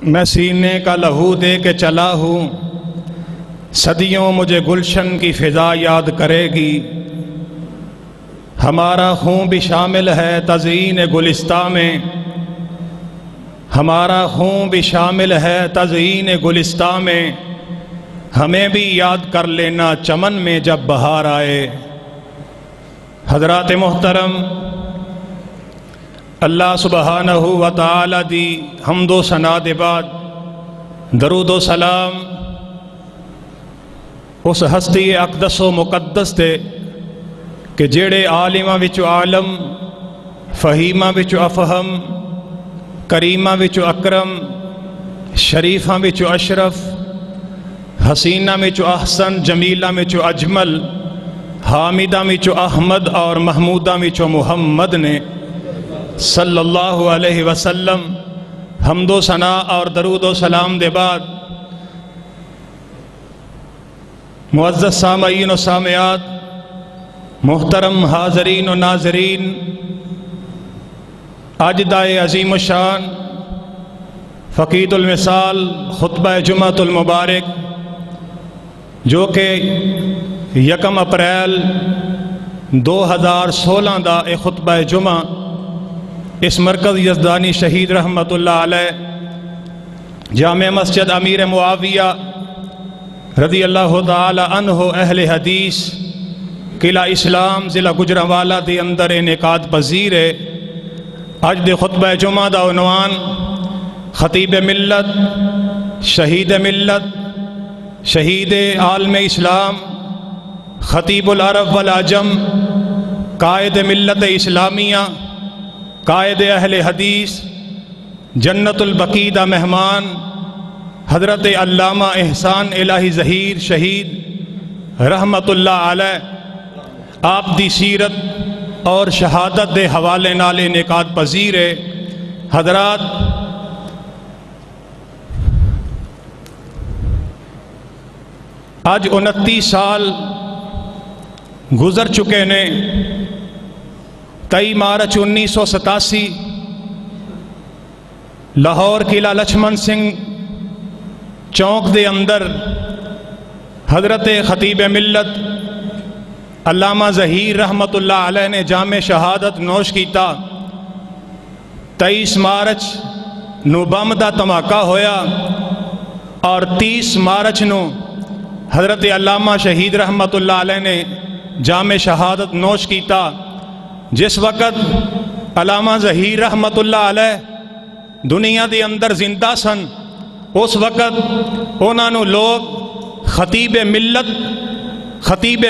میں سینے کا لہو دے کے چلا ہوں، صدیوں مجھے گلشن کی فضا یاد کرے گی۔ ہمارا خون بھی شامل ہے تزئین گلستاں میں، ہمارا خون بھی شامل ہے تزئین گلستاں میں، ہمیں بھی یاد کر لینا چمن میں جب بہار آئے۔ حضرات محترم، اللہ سبحانہ و تعالی دی حمد و ثنا دے بعد درود و سلام اس ہستی اقدس و مقدس تے کہ جیڑے عالماں وچو عالم، فہیماں وچو افہم، کریماں وچو اکرم، شریفاں وچو اشرف، حسیناں وچو احسن، جمیلاں وچو اجمل، حامداں وچو احمد اور محموداں وچو محمد نے صلی اللہ علیہ وسلم حمد و ثنا اور درود و سلام دے بعد معزز سامعین و سامعات، محترم حاضرین و ناظرین، آج دائے عظیم الشان فقید المثال خطبہ جمعۃ المبارک جو کہ 1 اپریل 2016 دا اے خطبہ جمعہ اس مرکز یزدانی شہید رحمت اللہ علیہ جامع مسجد امیر معاویہ رضی اللہ تعالی عنہ اہل حدیث قلعہ اسلام ضلع گجرانوالہ دے اندر انعقاد پذیر ہے۔ اج دے خطبہ جمعہ دا عنوان خطیب ملت، شہید ملت، شہید عالم اسلام، خطیب العرب والعجم، قائد ملت اسلامیہ، قائد اہل حدیث، جنت البقیع دا مہمان حضرت علامہ احسان الہی ظہیر شہید رحمت اللہ علیہ آپ دی سیرت اور شہادت دے حوالے نال انعقاد پذیر ہے۔ حضرات، آج 29 سال گزر چکے نے۔ 23 مارچ 1987 لاہور قلعہ لچھمن سنگھ چوک دے اندر حضرت خطیب ملت علامہ ظہیر رحمت اللہ علیہ نے جامع شہادت نوش کیتا۔ 23 مارچ نو بم دا دھماکہ ہویا اور 30 مارچ نو حضرت علامہ شہید رحمت اللہ علیہ نے جامع شہادت نوش کیتا۔ جس وقت علامہ ظہیر رحمت اللہ علیہ دنیا دے اندر زندہ سن، اس وقت انہاں نو لوگ خطیب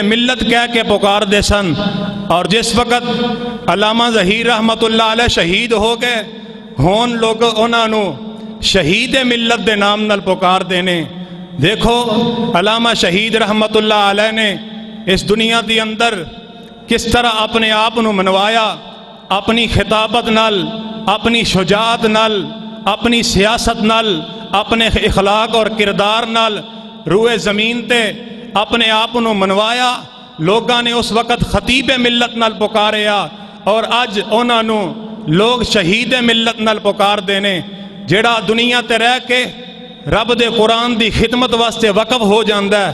ملت کہہ کے پکار دے سن، اور جس وقت علامہ ظہیر رحمت اللہ علیہ شہید ہو گئے ہون لوگ انہاں نو شہید ملت دے نام نال پکار دینے۔ دیکھو علامہ شہید رحمت اللہ علیہ نے اس دنیا دی اندر کس طرح اپنے آپ نو منوایا، اپنی خطابت نال، اپنی شجاعت نال، اپنی سیاست نال، اپنے اخلاق اور کردار نال روئے زمین تے اپنے آپ نو منوایا۔ لوگاں نے اس وقت خطیب ملت نال پکاریا اور اج انہاں نو لوگ شہید ملت نال پکار دینے۔ جیڑا دنیا تے رہ کے رب دے قرآن دی خدمت واسطے وقف ہو جاندا ہے،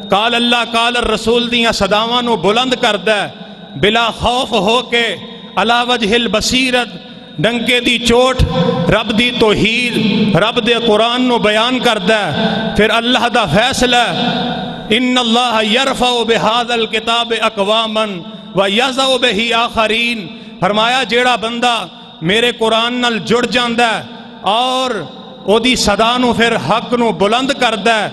قال اللہ قال الرسول دیاں صداواں نو بلند کردا ہے، بلا خوف ہو کے علی وجہ البصیرت ڈنکے دی چوٹ رب دی توحید، رب دے قرآن نو بیان کردا ہے۔ پھر اللہ دا فیصلہ ان اللہ یرفع بہذا الکتاب اقواما ویضع بہ آخرین، فرمایا جیڑا بندہ میرے قرآن نال جڑ جاندا ہے اور او دی صدا نو پھر حق نو بلند کردا ہے،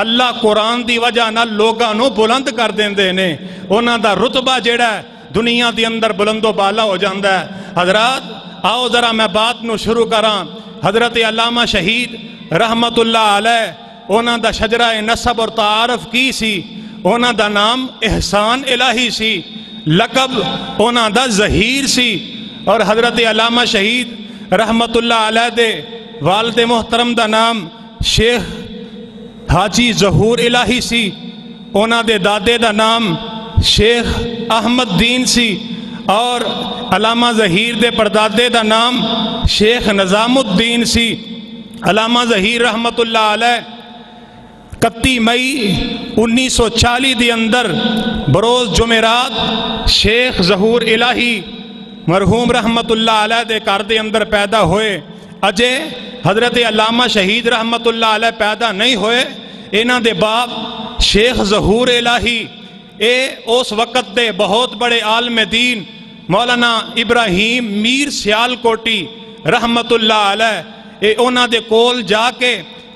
اللہ قرآن دی وجہ نال لوگاں نو بلند کر دیندے نے، انہاں دا رتبہ جیڑا ہے دنیا دی اندر بلند و بالا ہو جاندا ہے۔ حضرات، آؤ ذرا میں بات نو شروع کراں۔ حضرت علامہ شہید رحمت اللہ علیہ انہاں دا شجرہ نسب اور تعارف کی سی؟ انہاں دا نام احسان الہی سی، لقب انہاں دا ظہیر سی، اور حضرت علامہ شہید رحمت اللہ علیہ دے والد محترم دا نام شیخ حاجی ظہور الہی سی، انہاں دے دادے دا نام شیخ احمد دین سی، اور علامہ ظہیر دے پردادے دا نام شیخ نظام الدین سی۔ علامہ ظہیر رحمت اللہ علیہ 31 مئی 1940 دے اندر بروز جمعرات شیخ ظہور الہی مرحوم رحمت اللہ علیہ دے گھر دے اندر پیدا ہوئے. اجے حضرت علامہ شہید رحمت اللہ علیہ پیدا نہیں ہوئے. انہاں دے باپ شیخ ظہور الہی اے اس وقت دے بہت بڑے عالم دین مولانا ابراہیم میر سیالکوٹی رحمت اللہ علیہ اے انہاں دے کول جا کے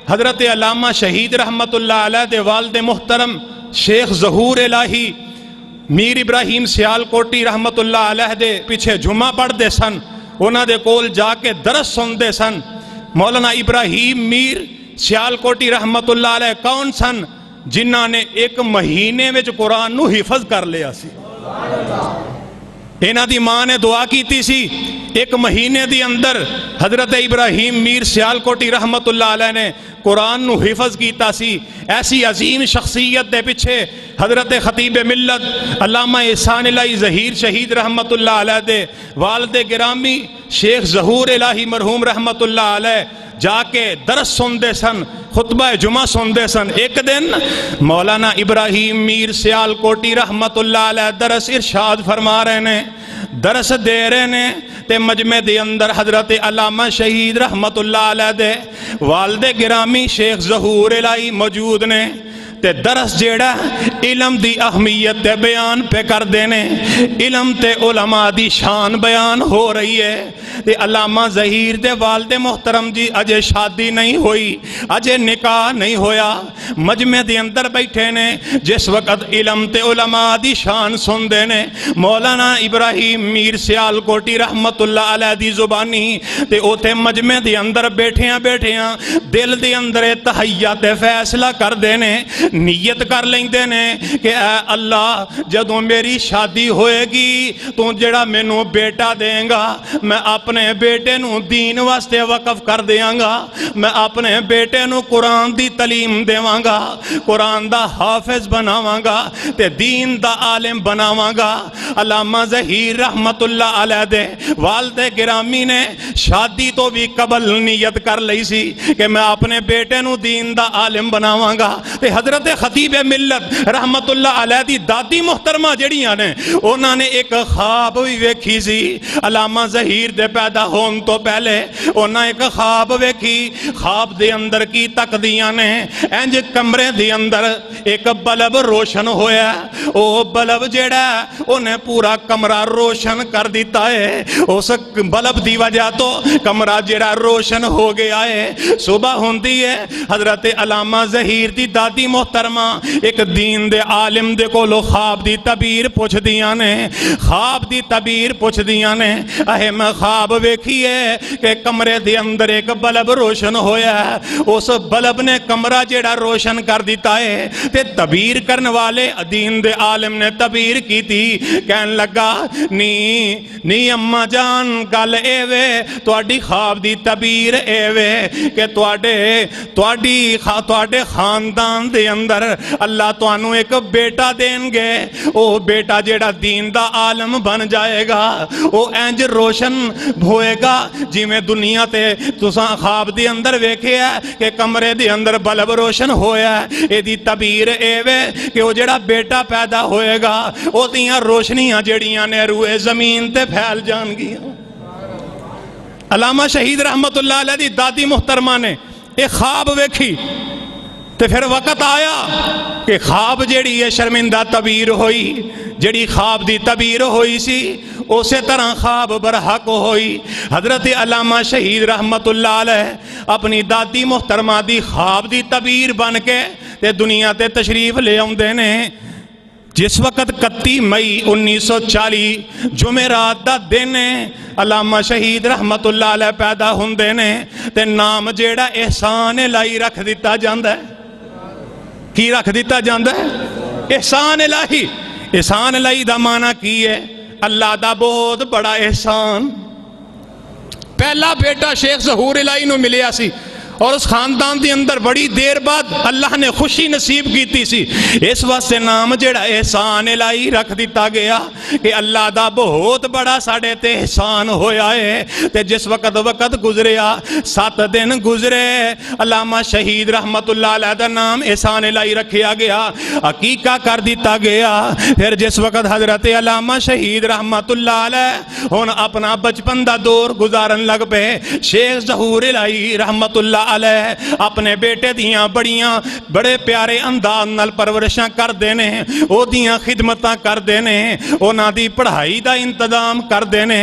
حضرت علامہ شہید رحمت اللہ علیہ دے والد محترم شیخ ظہور الہی میر ابراہیم سیالکوٹی رحمت اللہ علیہ دے پیچھے جمعہ پڑھ دے سن. انہاں دے کول جا کے درس سن دے سن. مولانا ابراہیم میر سیالکوٹی رحمت اللہ علیہ کون سن؟ جنہاں نے ایک مہینے میں قرآن نو حفظ کر لیا سی. انہاں دی ماں نے دعا کیتی سی ایک مہینے دی اندر حضرت ابراہیم میر سیالکوٹی رحمت اللہ علیہ نے قرآن نو حفظ کیتا سی. ایسی عظیم شخصیت دے پیچھے حضرت خطیب ملت علامہ احسان الہی ظہیر شہید رحمت اللہ علیہ دے والد گرامی شیخ ظہور الہی مرحوم رحمت اللہ علیہ جا کے درس سندے سن، خطبہ جمعہ سندے سن. ایک دن مولانا ابراہیم میر سیالکوٹی رحمت اللہ علیہ درس ارشاد فرما رہے نے، درس دے رہے نے تے مجمع دے اندر حضرت علامہ شہید رحمت اللہ علیہ دے والد گرامی شیخ ظہور الہی موجود نے. تے درس جیڑا علم دی اہمیت تے بیان پہ کر دینے، علم تے علماء دی شان بیان ہو رہی ہے. تے علامہ ظہیر دے والد محترم جی اجے شادی نہیں ہوئی، اجے نکاح نہیں ہویا، مجمع دے اندر بیٹھے نے. جس وقت علم تے علماء دی شان سن دینے مولانا ابراہیم میر سیالکوٹی رحمت اللہ علیہ دی زبانی تے اوتے مجمع دے اندر بیٹھیاں دل دے اندر تحیہ تے فیصلہ کر دینے، نیت کر لیندے نے کہ اے اللہ جدوں میری شادی ہوئے گی تو جڑا مینوں بیٹا دیں گا میں اپنے بیٹے نو دین واسطے وقف کر دیاں گا، میں اپنے بیٹے نو قرآن دی تعلیم دیواں گا، قرآن دا حافظ بناواں گا تے دین دا عالم بناواں گا. علامہ ظہیر رحمت اللہ علیہ دے والد گرامی نے شادی تو بھی قبل نیت کر لئی سی کہ میں اپنے بیٹے نو دین دا عالم بناواں گا. تے حضرت خطیب ملت رحمت اللہ علیہ دی دادی محترمہ جڑیاں نے انہاں نے ایک خواب بھی ویکھی سی. علامہ ظہیر دے پیدا ہون تو پہلے انہاں ایک خواب ویکھی. خواب دے اندر کی تکدیاں نے انج کمرے دے اندر ایک بلب روشن ہویا، او بلب جڑا انہیں پورا کمرہ روشن کر دیتا ہے. اس بلب دی وجہ تو کمرہ جڑا روشن ہو گیا ہے. صبح ہوندی ہے حضرت علامہ ظہیر دی دادی محترمہ ایک دین دے عالم دے کولو خواب دی تعبیر پوچھ دیاں نے، خواب دی تعبیر پوچھ دیاں نے. اے میں خواب ویکھی ہے کہ کمرے دے اندر ایک بلب روشن ہویا ہے، اس بلب نے کمرہ جیڑا روشن کر دیتا ہے. تے تعبیر کرنے والے دین دے عالم نے تعبیر کی تھی، کہن لگا نی اماں جان گل اے وے تواڈی خواب دی تعبیر اے وے کہ تواڈے خاندان دے اندر اللہ توانو ایک بیٹا دیں گے، او بیٹا جیڑا دین دا عالم بن جائے گا، او انج روشن ہوئے گا جی میں دنیا تے تساں خواب دی اندر ویکھے ہے کہ کمرے دی اندر بلب روشن ہویا ہے. اے دی تعبیر اے وے کہ او جیڑا بیٹا پیدا ہوئے گا او دیاں روشنیاں جیڑیاں نے روئے زمین تے پھیل جان گیاں. علامہ شہید رحمت اللہ علیہ دی دادی محترمہ نے ایک خواب ویکھی تے پھر وقت آیا کہ خواب جیڑی ہے شرمندہ تعبیر ہوئی، جیڑی خواب دی تعبیر ہوئی سی اسی طرح خواب برحق ہوئی. حضرت علامہ شہید رحمت اللہ علیہ اپنی دادی محترمہ دی خواب دی تعبیر بن کے تے دنیا تے تشریف لے آؤندے نے. جس وقت 31 مئی 1940 جمعرات دا دن ہے، علامہ شہید رحمت اللہ علیہ پیدا ہوندے نے تے نام جیڑا احسان الہی رکھ دیتا جاندا ہے. کی رکھ دیتا جاندا ہے؟ احسان الہی. احسان الہی دا معنی کی ہے؟ اللہ دا بہت بڑا احسان. پہلا بیٹا شیخ ظہور الہی نو ملیا سی، اور اس خاندان دے اندر بڑی دیر بعد اللہ نے خوشی نصیب کیتی سی، اس واسطے نام جڑا احسان الہی رکھ دیتا گیا کہ اللہ دا بہت بڑا ساڑے تے احسان ہویا ہے۔ تے جس وقت گزریا 7 دن گزرے، علامہ شہید رحمت اللہ علیہ دا نام احسان الہی رکھیا گیا، عقیقہ کر دیتا گیا۔ پھر جس وقت حضرت علامہ شہید رحمت اللہ علیہ ہن اپنا بچپن دا دور گزارن لگ پے، شیخ ظہور الہی رحمت اللہ علیہ اپنے بیٹے دیاں بڑے پیارے انداز نال پرورشاں کر دینے، او دیاں خدمتاں کر دینے، اونا دی پڑھائی دا انتظام کر دینے۔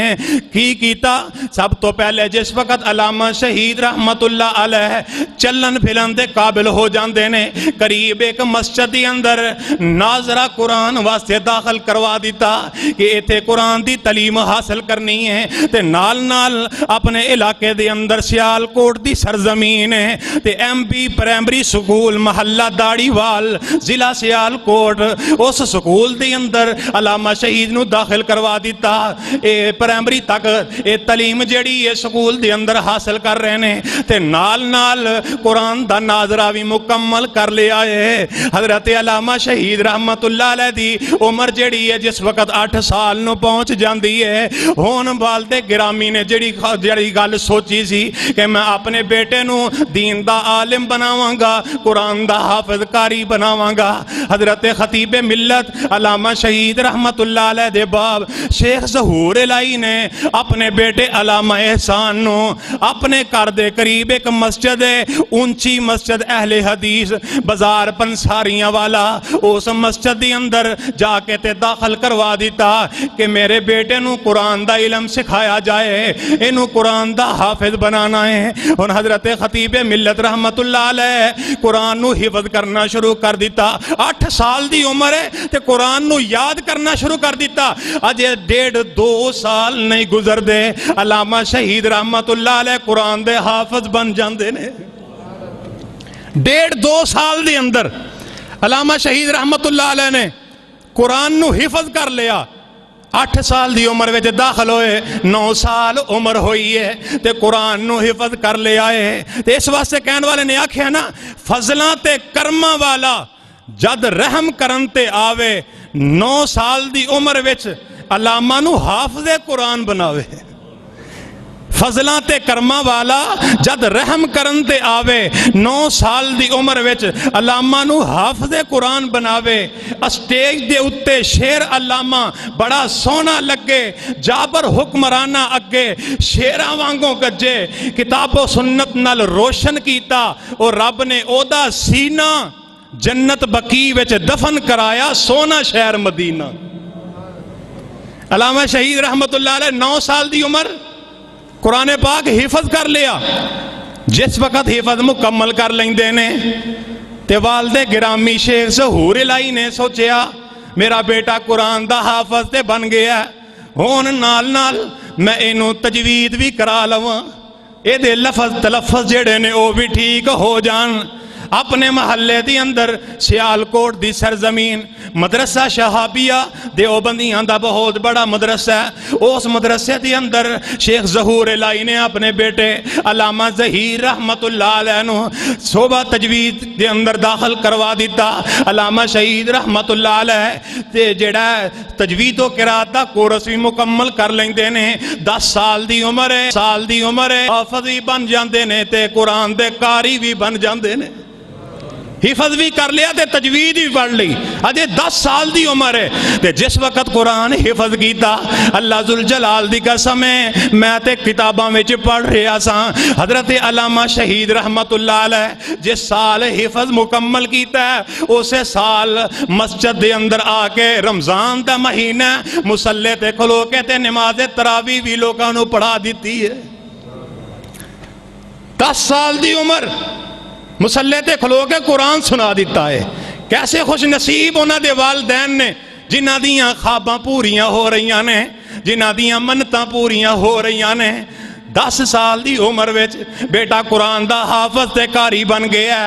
کی کیتا؟ سب تو پہلے جس وقت علامہ شہید رحمت اللہ علیہ چلن پھلن دے قابل ہو جاندے نے، قریب ایک مسجد دی اندر ناظرہ قرآن واسطے داخل کروا دیتا کہ ایتھے قرآن دی تعلیم حاصل کرنی ہے۔ تے نال نال اپنے علاقے دے اندر سیال کوٹ دی سرزمین ہے تے ایم بی پرائمری سکول محلہ داڑی وال ضلع سیال کوٹ، اس سکول دے اندر علامہ شہید نو داخل کروا دیتا۔ اے پرائمری تک اے تعلیم جڑی اے سکول دے اندر حاصل کر رہے نے تے نال نال قرآن دا ناظرہ بھی مکمل کر لیا ہے۔ حضرت علامہ شہید رحمت اللہ علیہ دی عمر جڑی ہے جس وقت 8 سال نو پہنچ جاندی ہے، ہون والد گرامی نے جڑی گل سوچی سی کہ میں اپنے بیٹے نو دین دا عالم بناواں گا، قرآن دا حافظ قاری بناواں گا۔ حضرت خطیب ملت علامہ شہید رحمت اللہ علیہ دے باب شیخ ظہور الہی نے اپنے بیٹے علامہ احسان نو اپنے گھر دے قریب ایک مسجد ہے، اونچی مسجد اہل حدیث بازار پنساریاں والا، اس مسجد دی اندر جا کے تے داخل کروا دیتا کہ میرے بیٹے نو قرآن دا علم سکھایا جائے، انہوں قرآن دا حافظ بنانا ہے۔ اور حضرت خطیب ملت رحمت اللہ علیہ قرآن نو حفظ کرنا شروع کر دیتا۔ 8 سال دی عمر ہے تے قرآن نو یاد کرنا شروع کر دیتا۔ اجے 1.5-2 سال نہیں گزر دے، علامہ شہید رحمت اللہ علیہ قرآن دے حافظ بن جاندے نے۔ 1.5-2 سال دے اندر علامہ شہید رحمت اللہ علیہ نے قرآن نو حفظ کر لیا۔ 8 سال دی عمر وچ داخل ہوئے، 9 سال عمر ہوئی ہے تے قرآن نو حفظ کر لیا ہے۔ تے اس واسطے کہن والے نے آکھیا نا، فضلاں تے کرماں والا جد رحم کرن تے آوے، 9 سال دی عمر وچ علامہ نو حافظ قرآن بناوے۔ فضلاں تے کرماں والا جد رحم کرن تے آوے، 9 سال دی عمر وچ علامہ نو حافظ قرآن بناوے۔ اسٹیج دے اتے شیر علامہ بڑا سونا لگے، جابر حکمرانہ اگے شیراں وانگوں گجے، کتاب و سنت نال روشن کیتا اور رب نے اودا سینہ جنت بقی وچ دفن کرایا، سونا شہر مدینہ۔ علامہ شہید رحمت اللہ علیہ 9 سال دی عمر قرآن پاک حفظ کر لیا۔ جس وقت حفظ مکمل کر لیندے نے تے والد گرامی شیخ ظہور الہی نے سوچیا میرا بیٹا قرآن دا حافظ تے بن گیا، ہون نال نال میں انہوں تجوید بھی کرا لواں، اے دے لفظ تلفظ جڑے نے او بھی ٹھیک ہو جان۔ اپنے محلے دی اندر سیال کوٹ دی سرزمین مدرسہ شہابیہ دیوبندیاں دا بہت بڑا مدرسہ ہے، اس مدرسے دی اندر شیخ ظہور الہی نے اپنے بیٹے علامہ ظہیر رحمت اللہ علیہ نو صوبہ تجوید دے اندر داخل کروا دیتا۔ علامہ شہید رحمت اللہ علیہ تے جڑا تجوید و قرات دا کورس بھی مکمل کر لیندے نے۔ 10 سال دی عمر ہے، حافظ بھی بن جاندے نے تے قرآن دے قاری بھی بن جاندے نے۔ حفظ بھی کر لیا تے تجوید بھی پڑھ لی، اجے 10 سال دی عمر ہے تے جس وقت قرآن حفظ کیتا، اللہ ذوالجلال دی قسم ہے میں تے کتاباں وچ پڑھ رہا سا، حضرت علامہ شہید رحمت اللہ علیہ جس سال حفظ مکمل کیتا ہے اسے سال مسجد دے اندر آ کے رمضان دا مہینہ مصلی تے کھلو کے تے نماز تراویح بھی لوگاں نو پڑھا دیتی ہے۔ 10 سال دی عمر مصلی تے کھلو کے قرآن سنا دیتا ہے۔ کیسے خوش نصیب انہاں دے والدین نے جنہاں دیاں خواباں پوریاں ہو رہیاں نے، جنہاں دیاں منتاں پوریاں ہو رہیاں نے۔ 10 ਸਾਲ ਦੀ ਉਮਰ ਵਿੱਚ ਬੇਟਾ ਕੁਰਾਨ ਦਾ ਹਾਫਜ਼ ਤੇ ਕਾਰੀ ਬਣ ਗਿਆ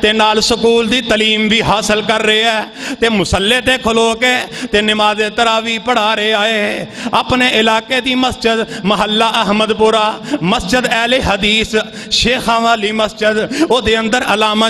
ਤੇ ਨਾਲ ਸਕੂਲ ਦੀ ਤਾਲੀਮ ਵੀ ਹਾਸਲ ਕਰ ਰਿਹਾ ਤੇ ਮੁਸੱਲੇ ਤੇ ਖਲੋ ਕੇ ਤੇ ਨਮਾਜ਼ ਤਰਾਵੀ ਪੜ੍ਹਾ ਰਿਹਾ ਹੈ। ਆਪਣੇ ਇਲਾਕੇ ਦੀ ਮਸਜਿਦ ਮਹੱਲਾ ਅਹਿਮਦਪੁਰਾ ਮਸਜਿਦ ਅਹਿਲੇ ਹਦੀਸ ਸ਼ੇਖਾਂ ਵਾਲੀ ਮਸਜਿਦ ਉਹਦੇ ਅੰਦਰ ਅਲਾਮਾ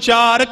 4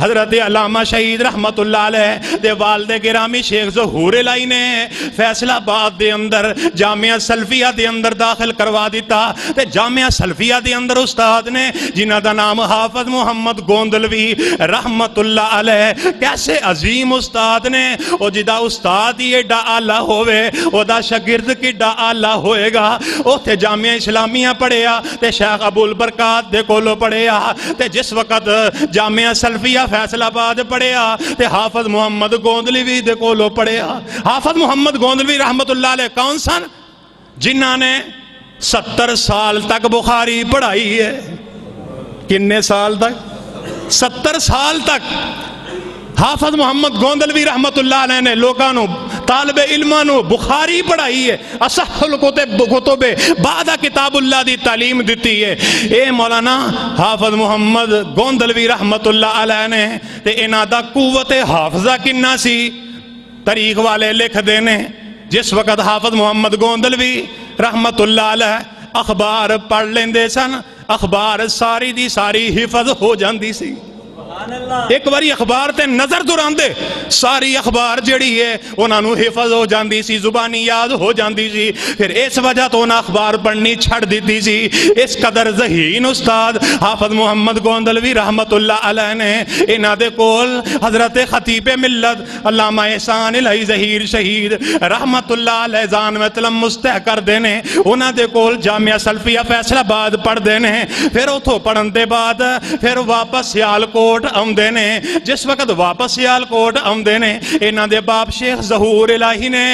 حضرت علامہ شہید رحمت اللہ علیہ دے والد گرامی شیخ ظہور الہی نے فیصل آباد دے اندر جامعہ سلفیہ دے اندر داخل کروا دیتا تے جامعہ سلفیہ دے اندر استاد نے جنہ دا نام حافظ محمد گوندلوی رحمت اللہ علیہ، کیسے عظیم استاد نے، او جدا استاد ہی ایڈا آلہ ہوئے او دا شاگرد کیڈا آلہ ہوئے گا۔ او تے جامعہ اسلامیہ پڑھیا تے شیخ ابو البرکات دے کولو پڑھیا تے جس وقت جامعہ سلفیہ فیصل آباد پڑھیا تے حافظ محمد گوندلوی دے کولو پڑھیا۔ حافظ محمد گوندلوی رحمت اللہ علیہ کون سن؟ جنہاں نے 70 سال تک بخاری پڑھائی ہے۔ کنے سال تک؟ 70 سال تک حافظ محمد گوندلوی رحمت اللہ علیہ نے لوگانو طالب علمانو بخاری پڑھائی ہے، اصح الکتب بعد کتاب اللہ دی تعلیم دیتی ہے۔ اے مولانا حافظ محمد گوندلوی رحمت اللہ علیہ نے تے انہاں دا قوت حافظہ کننا سی، تاریخ والے لکھ دینے جس وقت حافظ محمد گوندلوی رحمت اللہ علیہ اخبار پڑھ لیندے سن، اخبار ساری دی ساری حفظ ہو جاندی سی۔ ایک باری اخبار تے نظر دوران دے ساری اخبار جڑی ہے انہاں نو حفظ ہو جاندی سی، زبانی یاد ہو جاندی سی، پھر اس وجہ تو انہاں اخبار پڑھنی چھڑ دیتی سی۔ اس قدر ذہین استاد حافظ محمد گوندلوی رحمت اللہ علیہ نے انہاں دے کول حضرت خطیب ملت علامہ احسان الہی ظہیر شہید رحمت اللہ علیہ زان میں تلم مستح کر دینے، انہاں دے کول جامعہ سلفیہ فیصل آباد پڑھ دینے، پھر اتھو پڑھن دے بعد پھر واپس سیالکوٹ آمدے نے۔ جس وقت واپس سیالکوٹ آمدے نے انہاں دے باپ شیخ ظہور الہی نے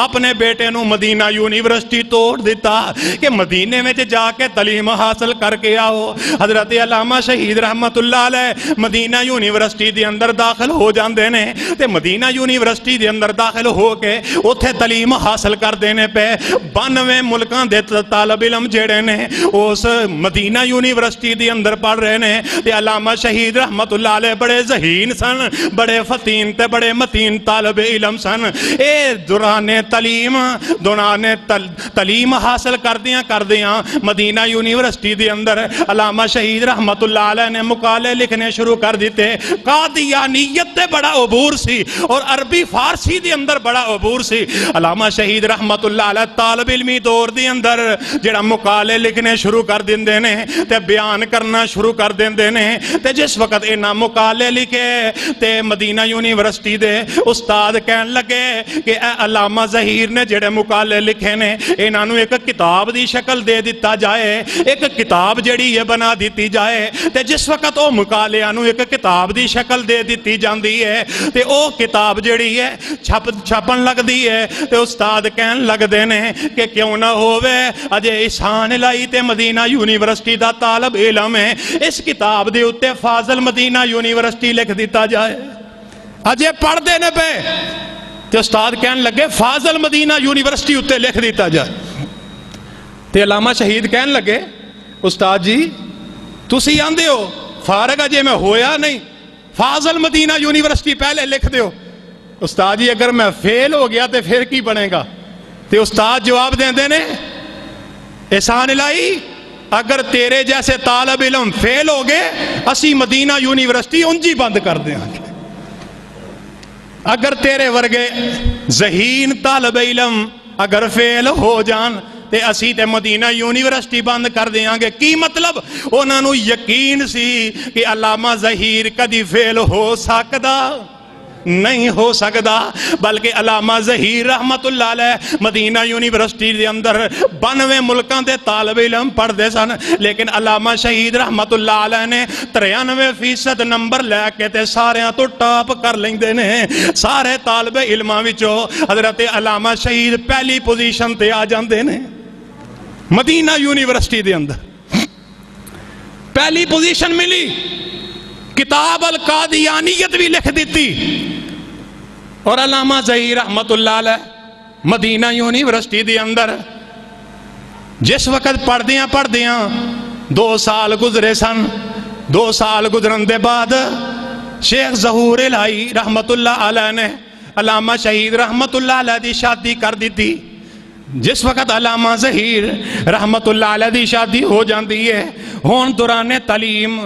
اپنے بیٹے نو مدینہ یونیورسٹی توڑ دیتا کہ مدینے میں جا کے تعلیم حاصل کر کے آؤ۔ حضرت علامہ شہید رحمت اللہ علیہ مدینہ یونیورسٹی دے اندر داخل ہو جاندے نے تے مدینہ یونیورسٹی دے اندر داخل ہو کے اتھے تعلیم حاصل کر دینے پہ 92 ملکان دے طالب علم جڑے نے اس مدینہ یونیورسٹی دے اندر پڑھ رہے نے تے علامہ شہید رحمت اللہ علیہ بڑے ذہین سن، بڑے فتین تے بڑے متین طالب علم سن۔ اے دوران تعلیم حاصل کردیاں مدینہ یونیورسٹی دے اندر علامہ شہید رحمت اللہ علیہ نے مقالے لکھنے شروع کر دیتے۔ قادیانیت تے بڑا عبور سی اور عربی فارسی دے اندر بڑا عبور سی۔ علامہ شہید رحمت اللہ علیہ طالب علمی دور دے اندر جڑا مقالے لکھنے شروع کر دیندے نے تے بیان کرنا شروع کر دیندے نے تے جس وقت انہاں مقالے لکھے تے مدینہ یونیورسٹی دے استاد کہن لگے کہ اے علامہ ظہیر نے جڑے مقالے لکھے نے انہاں نو ایک کتاب دی شکل دے دیتا جائے، ایک کتاب جڑی یہ بنا دیتی جائے تے جس وقت او مقالیاں نو ایک کتاب دی شکل دے دیتی جاندی ہے تے او کتاب جڑی ہے چھپن لگ دی ہے تے استاد کہن لگ دینے کہ کیوں نہ ہووے اجے احسان الہی تے مدینہ یونیورسٹی دا طالب علم ہے، اس کتاب دے اتے فاضل مدینہ یونیورسٹی لکھ دیتا جائے۔ اجے پڑھ دینے پہ تے استاد کہن لگے فاضل مدینہ یونیورسٹی اتے لکھ دیتا جائے تے علامہ شہید کہن لگے استاد جی تسی آندے ہو فارغ اجے میں ہویا نہیں، فاضل مدینہ یونیورسٹی پہلے لکھ دیو۔ استاد جی اگر میں فیل ہو گیا تے پھر کی بنے گا؟ تے استاد جواب دیں دینے احسان الہی اگر تیرے جیسے طالب علم فیل ہو گئے اسی مدینہ یونیورسٹی انجی بند کر دیں گے، اگر تیرے ورگے ذہین طالب علم اگر فیل ہو جان تے اسی تے مدینہ یونیورسٹی بند کر دیاں گے۔ کی مطلب انہاں نو یقین سی کہ علامہ ظہیر کدی فیل ہو سکدا نہیں ہو سکدا، بلکہ علامہ ظہیر رحمت اللہ علیہ مدینہ یونیورسٹی دے اندر 92 ملکان دے طالب علم پڑھ دے سن، لیکن علامہ شہید رحمت اللہ علیہ نے 93% نمبر لے کے تے سارے تو ٹاپ کر لیندے نے۔ سارے طالب علماں وچوں حضرت علامہ شہید پہلی پوزیشن تے آ جاندے نے مدینہ یونیورسٹی دے اندر، پہلی پوزیشن ملی۔ کتاب القادیانیت بھی لکھ دیتی اور علامہ ظہیر رحمت اللہ علیہ مدینہ یونیورسٹی دے اندر جس وقت پڑھ دیاں 2 سال گزرے سن۔ 2 سال گزرن دے بعد شیخ ظہور الہی رحمت اللہ علیہ نے علامہ شہید رحمت اللہ علیہ دی شادی کر دیتی۔ جس وقت علامہ ظہیر رحمت اللہ علیہ دی شادی ہو جاندی ہے، ہون دوران تعلیم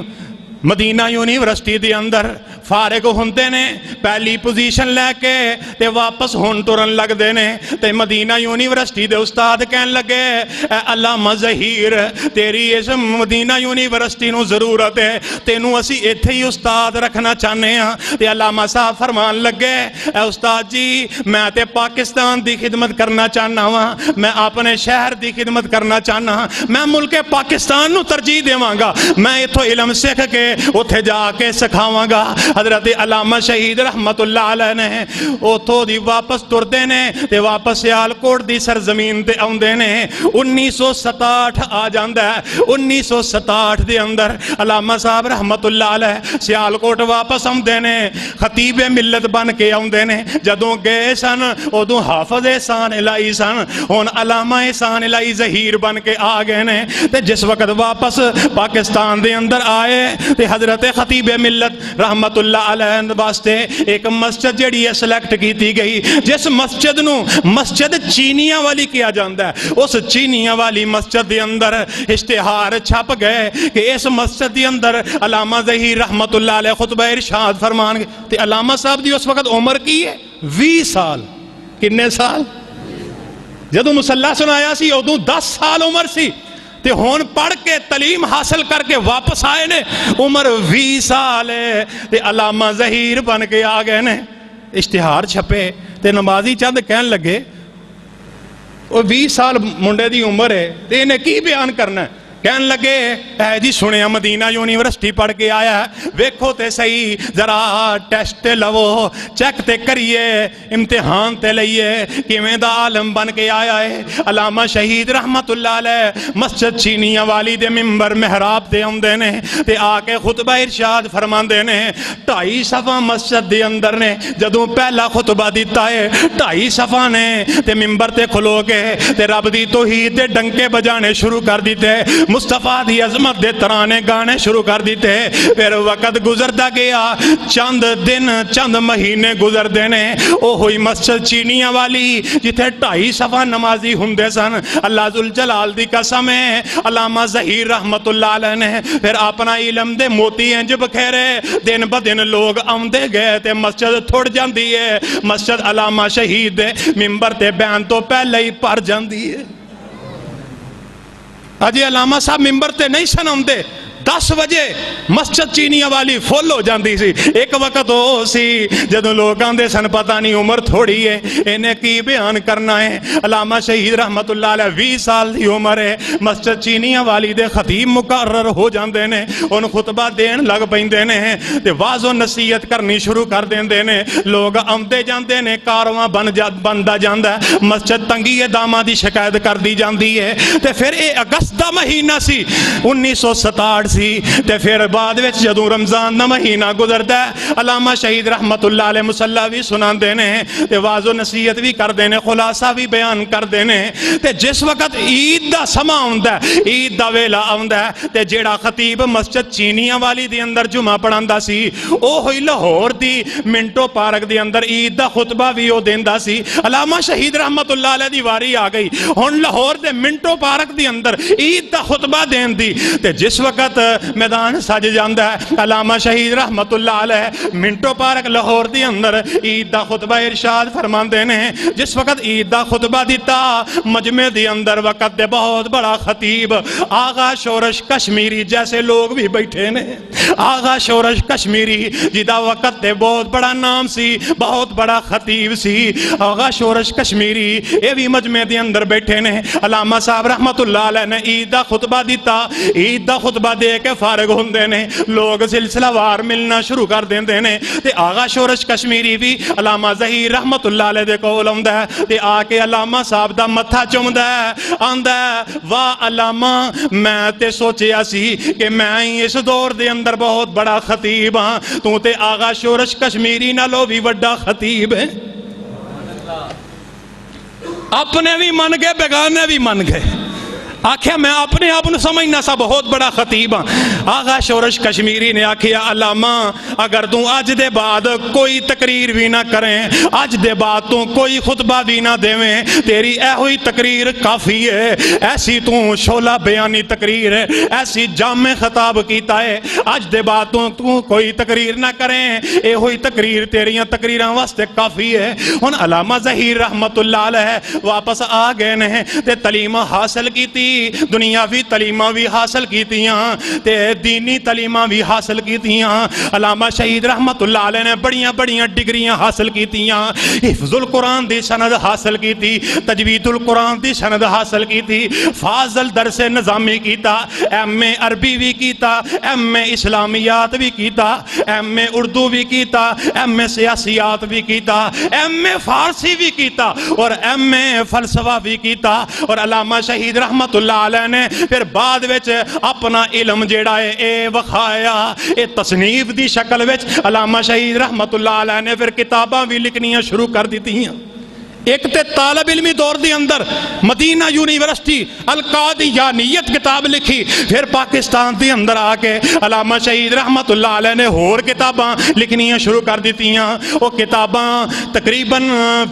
مدینہ یونیورسٹی دے اندر فارغ ہوندے نے، پہلی پوزیشن لے کے تے واپس ہون ترن لگ دے نے، تے مدینہ یونیورسٹی دے استاد کہن لگے اے علامہ ظہیر تیری اس مدینہ یونیورسٹی نو ضرورت ہے، تینوں اسی ایتھے ہی استاد رکھنا چاہنے ہاں۔ تے علامہ صاحب فرمان لگے اے استاد جی میں تے پاکستان دی خدمت کرنا چاہنا ہاں، میں اپنے شہر دی خدمت کرنا چاہنا ہاں، میں ملک پاکستان نو ترجیح دیواں گا، میں ایتھوں علم سکھ کے اتھے جا کے سکھاواں گا۔ حضرت علامہ شہید رحمت اللہ علیہ نے اتھوں دی واپس تردے نے تے واپس سیالکوٹ دی سرزمین تے آندے نے۔ 1967 آ جاندا ہے، 1967 دے اندر علامہ صاحب رحمت اللہ علیہ سیالکوٹ واپس آندے نے، خطیب ملت بن کے آندے نے۔ جدوں گئے سن ادوں حافظ احسان الہی سن، ہن علامہ احسان الہی ظہیر بن کے آ گئے نے۔ تے جس وقت واپس پاکستان دے اندر آئے تے حضرت خطیب ملت رحمت اللہ علیہ واسطے ایک مسجد جڑی ہے سلیکٹ کیتی گئی، جس مسجد نو مسجد چینیاں والی کیا جاندہ ہے۔ اس چینیاں والی مسجد دے اندر اشتہار چھپ گئے کہ اس مسجد دے اندر علامہ ظہیر رحمت اللہ علیہ خطبہ ارشاد فرمان گے۔ تے علامہ صاحب دی اس وقت عمر کی ہے 20 سال۔ کنے سال؟ جدوں مصلی سنایا سی ادوں 10 سال عمر سی، تے ہون پڑھ کے تعلیم حاصل کر کے واپس آئے نے، عمر 20 سال ہے تے علامہ ظہیر بن کے آ گئے نے۔ اشتہار چھپے تے نمازی چند کہن لگے وہ 20 سال منڈے دی عمر ہے تے انہیں کی بیان کرنا ہے؟ کہن لگے اے جی سنیا مدینہ یونیورسٹی پڑھ کے آیا ہے، ویکھو تے صحیح ذرا ٹیسٹ لو، چیک تے کریے، امتحان تے لئیے کیویں دا عالم بن کے آیا ہے۔ علامہ شہید رحمت اللہ علیہ مسجد چینیاں والی دے ممبر محراب تے آندے نے تے آ کے خطبہ ارشاد فرماندے نے۔ 2.5 صفحہ مسجد دے اندر نے جدوں پہلا خطبہ دیتا ہے، 2.5 صفحہ نے تے ممبر تے کھلو کے تے رب دی توحید دے ڈنکے بجانے شروع کر دیتے، مصطفیٰ دی عظمت دے ترانے گانے شروع کر دیتے۔ پھر وقت گزرتا گیا، چند دن چند مہینے گزر دینے، او ہوئی مسجد چینیاں والی جتھے 2.5 صفحہ نمازی ہندے سن۔ اللہ ذوالجلال دی قسم ہے علامہ ظہیر رحمت اللہ علیہ نے پھر اپنا علم دے موتی انج بکھیرے، دن بدن لوگ آمدے گئے تے مسجد تھوڑ جاندی ہے، مسجد علامہ شہید دے ممبر تے بیان تو پہلے ہی پر جاندی ہے۔ اجے علامہ صاحب ممبر تے نہیں سن آمدے، 10 بجے مسجد چینیاں والی فل ہو جاندی سی۔ ایک وقت ہو سی جدوں لوگ آندے سن پتہ نہیں عمر تھوڑی ہے انہیں کی بیان کرنا ہے۔ علامہ شہید رحمت اللہ علیہ 20 سال دی عمر ہے، مسجد چینیاں والی دے خطیب مقرر ہو جاندے نے، ان خطبہ دین لگ پیندے نے تے واعظ و نصیحت کرنی شروع کر دیندے نے۔ لوگ آمدے جاندے نے، کارواں بندا جاندا ہے، مسجد تنگی داماں دی شکایت کر دی جاندی ہے۔ تے پھر اے اگست دا مہینہ سی 1967 سی تے پھر بعد وچ جدوں رمضان دا مہینہ گزردا ہے، علامہ شہید رحمت اللہ علیہ مصلی بھی سناندے نے تے واعظ و نصیحت بھی کردے نے، خلاصہ بھی بیان کردے نے۔ تے جس وقت عید دا سما آوندا ہے، عید دا ویلا آوندا ہے تے جیڑا خطیب مسجد چینیاں والی دے اندر جمعہ پڑھاندا سی او ہوئی لاہور دی منٹو پارک دے اندر عید دا خطبہ بھی او دیندا سی۔ علامہ شہید رحمت اللہ علیہ دی واری آ گئی، ہن لاہور دے منٹو پارک دے اندر عید دا خطبہ دین دی۔ تے جس وقت میدان سج جاندا ہے، علامہ شہید رحمت اللہ علیہ منٹو پارک لاہور دی اندر عید دا خطبہ ارشاد فرماندے نے۔ جس وقت عید دا خطبہ دیتا مجمع دی اندر وقت دے بہت بڑا خطیب آغا شورش کشمیری جیسے لوگ بھی بیٹھے نے، آغا شورش کشمیری جدا وقت دے بہت بڑا نام سی، بہت بڑا خطیب سی، آغا شورش کشمیری اے بھی مجمع دی اندر بیٹھے نے۔ علامہ صاحب رحمت اللہ علیہ نے عید دا خطبہ دیتا، عید دا خطبہ دے کے فارغ ہوندے نے، لوگ سلسلہ وار ملنا شروع کر دیندے نے تے آغا شورش کشمیری بھی علامہ ظہیر رحمت اللہ علیہ دے کول آوندا ہے تے آ کے علامہ صاحب دا متھا چومدا ہے، آندا ہے واہ علامہ میں تے سوچیا سی کہ میں ہی اس دور دے اندر بہت بڑا خطیب ہاں، تو تے آغا شورش کشمیری نالوں بھی بڑا خطیب ہے۔ اپنے بھی من گئے بیگانے بھی من گئے۔ آخیا میں اپنے آپ کو سمجھنا سا بہت بڑا خطیب ہاں. آغا شورش کشمیری نے آخیا علامہ اگر تو اج دے بعد کوئی تقریر بھی نہ کریں, اج دے بعد تو کوئی خطبہ بھی نہ دیویں, تیری اے ہوئی تقریر کافی ہے. ایسی تو شعلہ بیانی تقریر ہے, ایسی جامع خطاب کیتا ہے, اج دے بعد تو کوئی تقریر نہ کریں, اے ہوئی تقریر تیریاں تقریراں واسطے کافی ہے. ہن علامہ ظہیر رحمت اللہ علیہ واپس آ گئے نے تے تعلیم حاصل کیتی, دنیاوی تعلیماں بھی حاصل کیتیاں تے دینی تعلیماں بھی حاصل کیتیاں. علامہ شہید رحمت اللہ علیہ نے بڑیاں بڑیاں ڈگریاں حاصل کیتیاں, حفظ القرآن دی سند حاصل کیتی, تجوید القرآن دی سند حاصل کیتی, فاضل درس نظامی کیتا, ایم اے عربی بھی کیتا, ایم اے اسلامیات بھی کیتا, ایم اے اردو بھی کیتا, ایم اے سیاسیات بھی کیتا, ایم اے فارسی بھی کیتا اور ایم اے فلسفہ بھی کیتا. اور علامہ شہید رحمت اللہ علیہ نے پھر بعد وچ اپنا علم جیڑا ہے اے وکھایا, اے تصنیف دی شکل وچ علامہ شہید رحمت اللہ علیہ نے پھر کتاباں بھی لکھنیاں شروع کر دیتی ہیں. ایک تے طالب علمی دور دی اندر مدینہ یونیورسٹی القادیانیت کتاب لکھی, پھر پاکستان دی اندر آ کے علامہ شہید رحمت اللہ علیہ نے اور کتاباں لکھنیاں شروع کر دیتیاں. وہ کتاباں تقریباً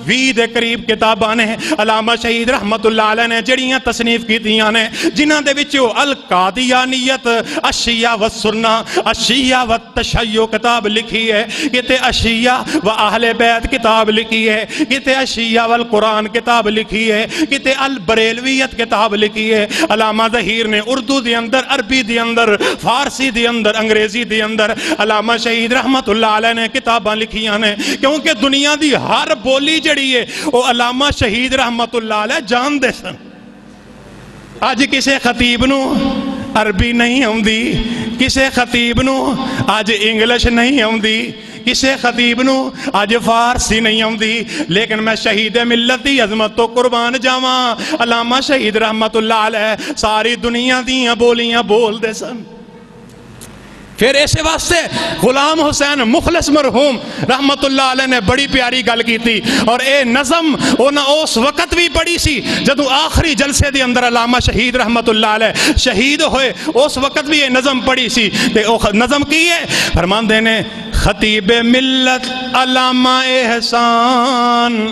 20 دے قریب کتاباں نے علامہ شہید رحمت اللہ علیہ نے جڑیاں تصنیف کیتیاں نے, جنہاں دے وچوں القادیانیت, الشیعہ والسنہ, الشیعہ والتشیع کتاب لکھی ہے, کتے الشیعہ و اہل بیت کتاب لکھی ہے, کتے الشیعہ والقرآن کتاب لکھی ہے, کتے البریلویت کتاب لکھی ہے. علامہ ظہیر نے اردو دی اندر, عربی دی اندر, فارسی دی اندر, انگریزی دی اندر علامہ شہید رحمت اللہ علیہ نے کتاباں لکھیاں نے, کیونکہ دنیا دی ہر بولی جڑی ہے وہ علامہ شہید رحمت اللہ علیہ جان دے سن. آج کسے خطیب نو عربی نہیں آؤندی, کسے خطیب نو آج انگلش نہیں آؤندی, کسے خطیب نو آج فارسی نہیں آؤندی, لیکن میں شہید ملت دی عظمت تو قربان جاواں, علامہ شہید رحمت اللہ علیہ ساری دنیا دیاں بولیاں بول دے سن. پھر ایسے واسطے غلام حسین مخلص مرحوم رحمت اللہ علیہ نے بڑی پیاری گل کی تھی, اور اے نظم اس وقت بھی پڑھی سی جدو آخری جلسے دی اندر علامہ شہید رحمت اللہ علیہ شہید ہوئے, اس وقت بھی یہ نظم پڑھی سی. تے نظم کی ہے فرماندے نے, خطیب ملت علامہ احسان,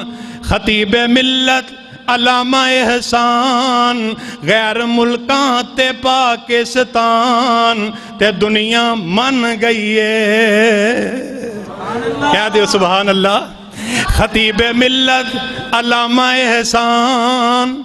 خطیب ملت علامہ احسان, غیر ملکاں تے پاکستان تے دنیا من گئی ہے. کیا دیو سبحان اللہ. خطیب ملت علامہ احسان,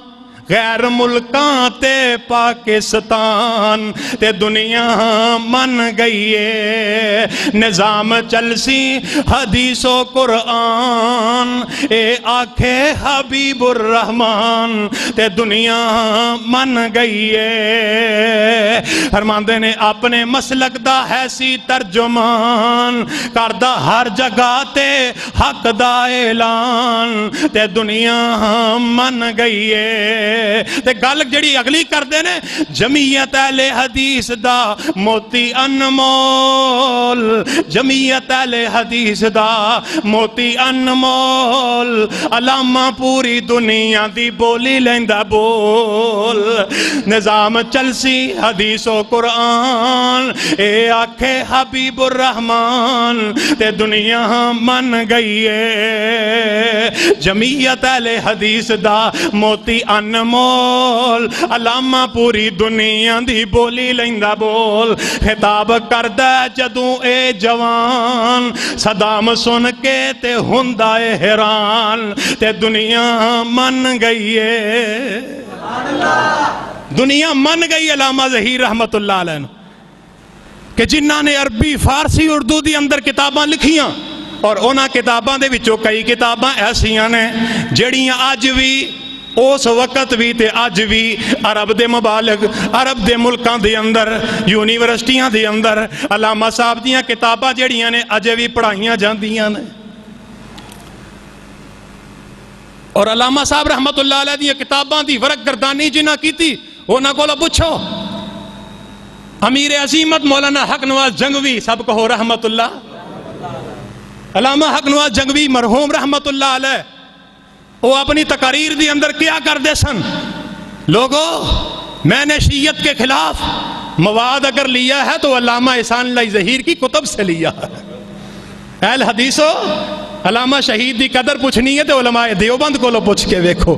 غیر ملکاں تے پاکستان تے دنیا من گئی ہے. نظام چلسی حدیث و قرآن, اے آنکھے حبیب الرحمن تے دنیا من گئی ہے. فرماندے نے اپنے مسلک دا ہے سی ترجمان, کردہ ہر جگہ تے حق دا اعلان تے دنیا من گئی ہے. تے گل جڑی اگلی کر دے نے, جمعیت اہل حدیث دا موتی انمول, جمعیت اہل حدیث دا موتی انمول, علامہ پوری دنیا دی بولی لیندا بول. نظام چلسی حدیث و قرآن, اے آنکھے حبیب الرحمن تے دنیا من گئی ہے. جمعیت اہل حدیث دا موتی انمول, علامہ پوری دنیا دی بولی لیندا بول. خطاب کردہ جدوں اے جوان, صدام سن کے تے ہوندا اے حیران تے دنیا من گئی ہے. دنیا من گئی علامہ ظہیر رحمت اللہ علیہ کہ جنہاں نے عربی, فارسی, اردو دی اندر کتاباں لکھیاں, اور اونا کتاباں دے وچوں کئی کتاباں ایسیاں نے جڑیاں آج بھی اس وقت بھی تے آج بھی عرب دے مبالغ, عرب دے ملکاں دے اندر, یونیورسٹیاں دے اندر علامہ صاحب دیاں کتاباں جڑیاں نے اجے بھی پڑھائیاں جاندیاں نے. اور علامہ صاحب رحمت اللہ علیہ دیاں کتاباں دی ورق گردانی جنہاں کیتی, اونا کولا پوچھو. امیر عظیمت مولانا حق نواز جنگوی سب کہو رحمت اللہ, علامہ حق نواز جنگوی مرحوم رحمت اللہ علیہ وہ اپنی تقاریر دی اندر کیا کر دے سن. لوگو میں نے شیعت کے خلاف مواد اگر لیا ہے تو علامہ احسان اللہ ظہیر کی کتب سے لیا ہے. اہل حدیثو علامہ شہید دی قدر پوچھنی ہے تو علماء دیوبند کو لو پوچھ کے ویکھو.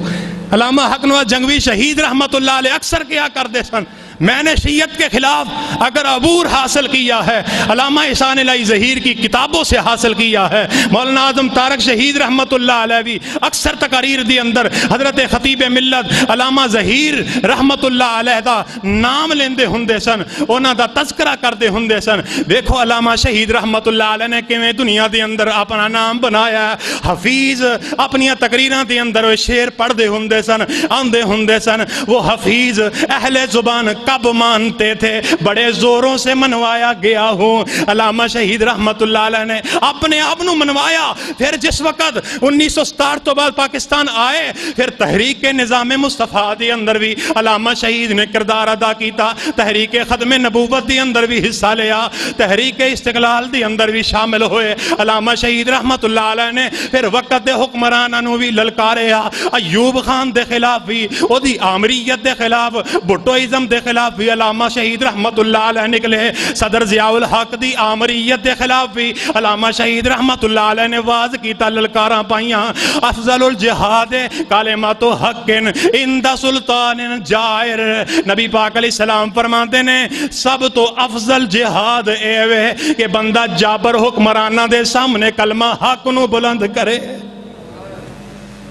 علامہ حق نواز جنگوی شہید رحمت اللہ علیہ اکثر کیا کرتے سن, میں نے شیعت کے خلاف اگر عبور حاصل کیا ہے علامہ احسان اللہ ظہیر کی کتابوں سے حاصل کیا ہے. مولانا اعظم طارق شہید رحمت اللہ علیہ بھی اکثر تقاریر دی اندر حضرت خطیب ملت علامہ ظہیر رحمت اللہ علیہ دا نام لیندے ہوندے سن, انہاں دا تذکرہ کردے ہوندے سن. دیکھو علامہ شہید رحمت اللہ علیہ نے کیویں دنیا دے اندر اپنا نام بنایا. حفیظ اپنی تقریراں دے اندر وہ شعر پڑھدے ہوندے سن, آندے ہوندے سن وہ حفیظ اہل زبان کب مانتے تھے, بڑے زوروں سے منوایا گیا ہوں. علامہ شہید رحمت اللہ علیہ نے اپنے آپ نو منوایا. پھر جس وقت 1967 تو بعد پاکستان آئے, پھر تحریک نظام مصطفیٰ دے اندر بھی علامہ شہید نے کردار ادا کیتا. تحریک ختم نبوت دے اندر بھی حصہ لیا, تحریک استقلال دے اندر بھی شامل ہوئے. علامہ شہید رحمت اللہ علیہ نے پھر وقت دے حکمراناں نو بھی للکاریا. ایوب خان دے خلاف بھی, او دی آمریت دے خلاف, بھٹوازم دے خلاف بھی علامہ شہید رحمت اللہ علیہ نکلے. صدر ضیاء الحق دی آمریت دے خلاف بھی علامہ شہید رحمت اللہ علیہ نے واز کیتا, للکاراں پائیاں. افضل الجہاد کلمۃ حق عند سلطان جائر. نبی پاک علیہ السلام فرماتے نے سب تو افضل جہاد اے وے کہ بندہ جابر حکمرانہ دے سامنے کلمہ حق نو بلند کرے.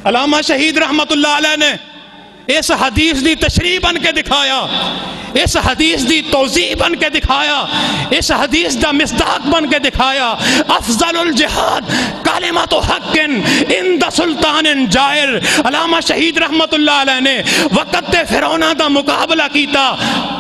علامہ شہید رحمت اللہ علیہ نے اس حدیث دی تشریح بن کے دکھایا, اس حدیث دی توضیح بن کے دکھایا, اس حدیث دا مصداق بن کے دکھایا. افضل الجہاد کلمۃ حق عند سلطان جائر. علامہ شہید رحمت اللہ علیہ نے وقت فرعون دا مقابلہ کیتا.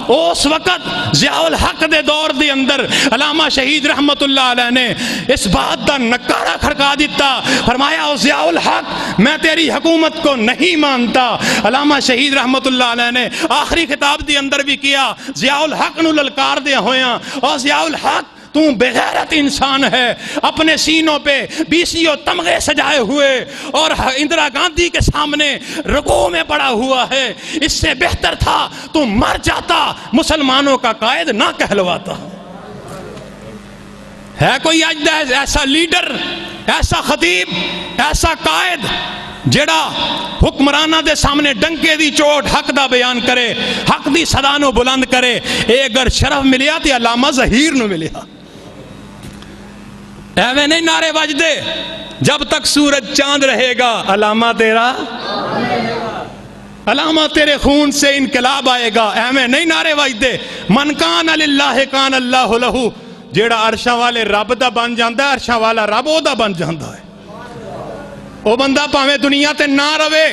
اس وقت ضیاء الحق دے دور دے اندر علامہ شہید رحمت اللہ علیہ نے اس بات دا نکارہ کھڑکا دیتا, فرمایا او ضیاء الحق میں تیری حکومت کو نہیں مانتا. علامہ شہید رحمت اللہ علیہ نے آخری خطاب دے اندر بھی کیا, ضیاء الحق نو للکار دے ہویاں, اور ضیاء الحق تو بغیرت انسان ہے, اپنے سینوں پہ بیسیوں تمغے سجائے ہوئے اور اندرا گاندھی کے سامنے رکوع میں پڑا ہوا ہے. اس سے بہتر تھا تو مر جاتا, مسلمانوں کا قائد نہ کہلواتا. ہے کوئی آج ایسا لیڈر, ایسا خطیب, ایسا قائد جڑا حکمرانہ دے سامنے ڈنکے دی چوٹ حق دا بیان کرے, حق دی صدا نو بلند کرے. اے اگر شرف ملیا تے علامہ ظہیر نو ملیا. ایویں نہیں نعرے بج دے جب تک سورج چاند رہے گا علامہ تیرا, علامہ تیرے خون سے انقلاب آئے گا. ایویں نہیں نعرے بج دے. من کان للہ کان اللہ لہو. جیڑا عرشاں والے رب دا بن جاندا ہے, عرشاں والا رب او دا بن جاندا ہے. او بندہ پاویں دنیا تے نہ رہے,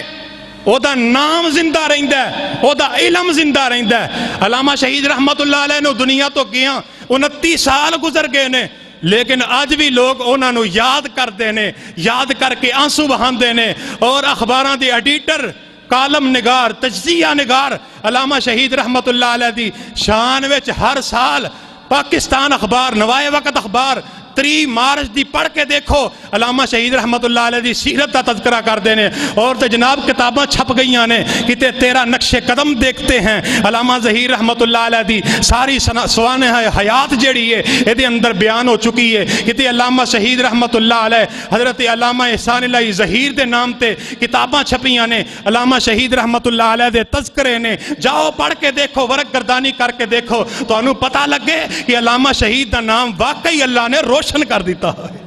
او دا نام زندہ رہندا ہے, او دا علم زندہ رہندا ہے. علامہ شہید رحمت اللہ علیہ نے دنیا تو کیا 29 سال گزر گئے نے, لیکن آج بھی لوگ انہاں نو یاد کرتے نے, یاد کر کے آنسو بہاندے نے. اور اخباراں دے ایڈیٹر, کالم نگار, تجزیہ نگار علامہ شہید رحمت اللہ علیہ دی شان وچ ہر سال پاکستان اخبار, نوائے وقت اخبار 3 مارچ دی پڑھ کے دیکھو, علامہ شہید رحمت اللہ علیہ دی سیرت کا تذکرہ کر دینے. اور تو جناب کتاباں چھپ گئیاں نے کہ تیرا نقش قدم دیکھتے ہیں. علامہ ظہیر رحمت اللہ علیہ دی ساری سوانح حیات جیڑی ہے یہ دے اندر بیان ہو چکی ہے. کہ علامہ شہید رحمت اللہ علیہ حضرت علامہ احسان اللہ ظہیر دے نام تے کتاباں چھپیاں نے, علامہ شہید رحمت اللہ علیہ دے تذکرے نے. جاؤ پڑھ کے دیکھو, ورق گردانی کر کے دیکھو, تو انہوں پتہ لگے کہ علامہ شہید دا نام واقعی اللہ نے روشن کر دیتا ہے.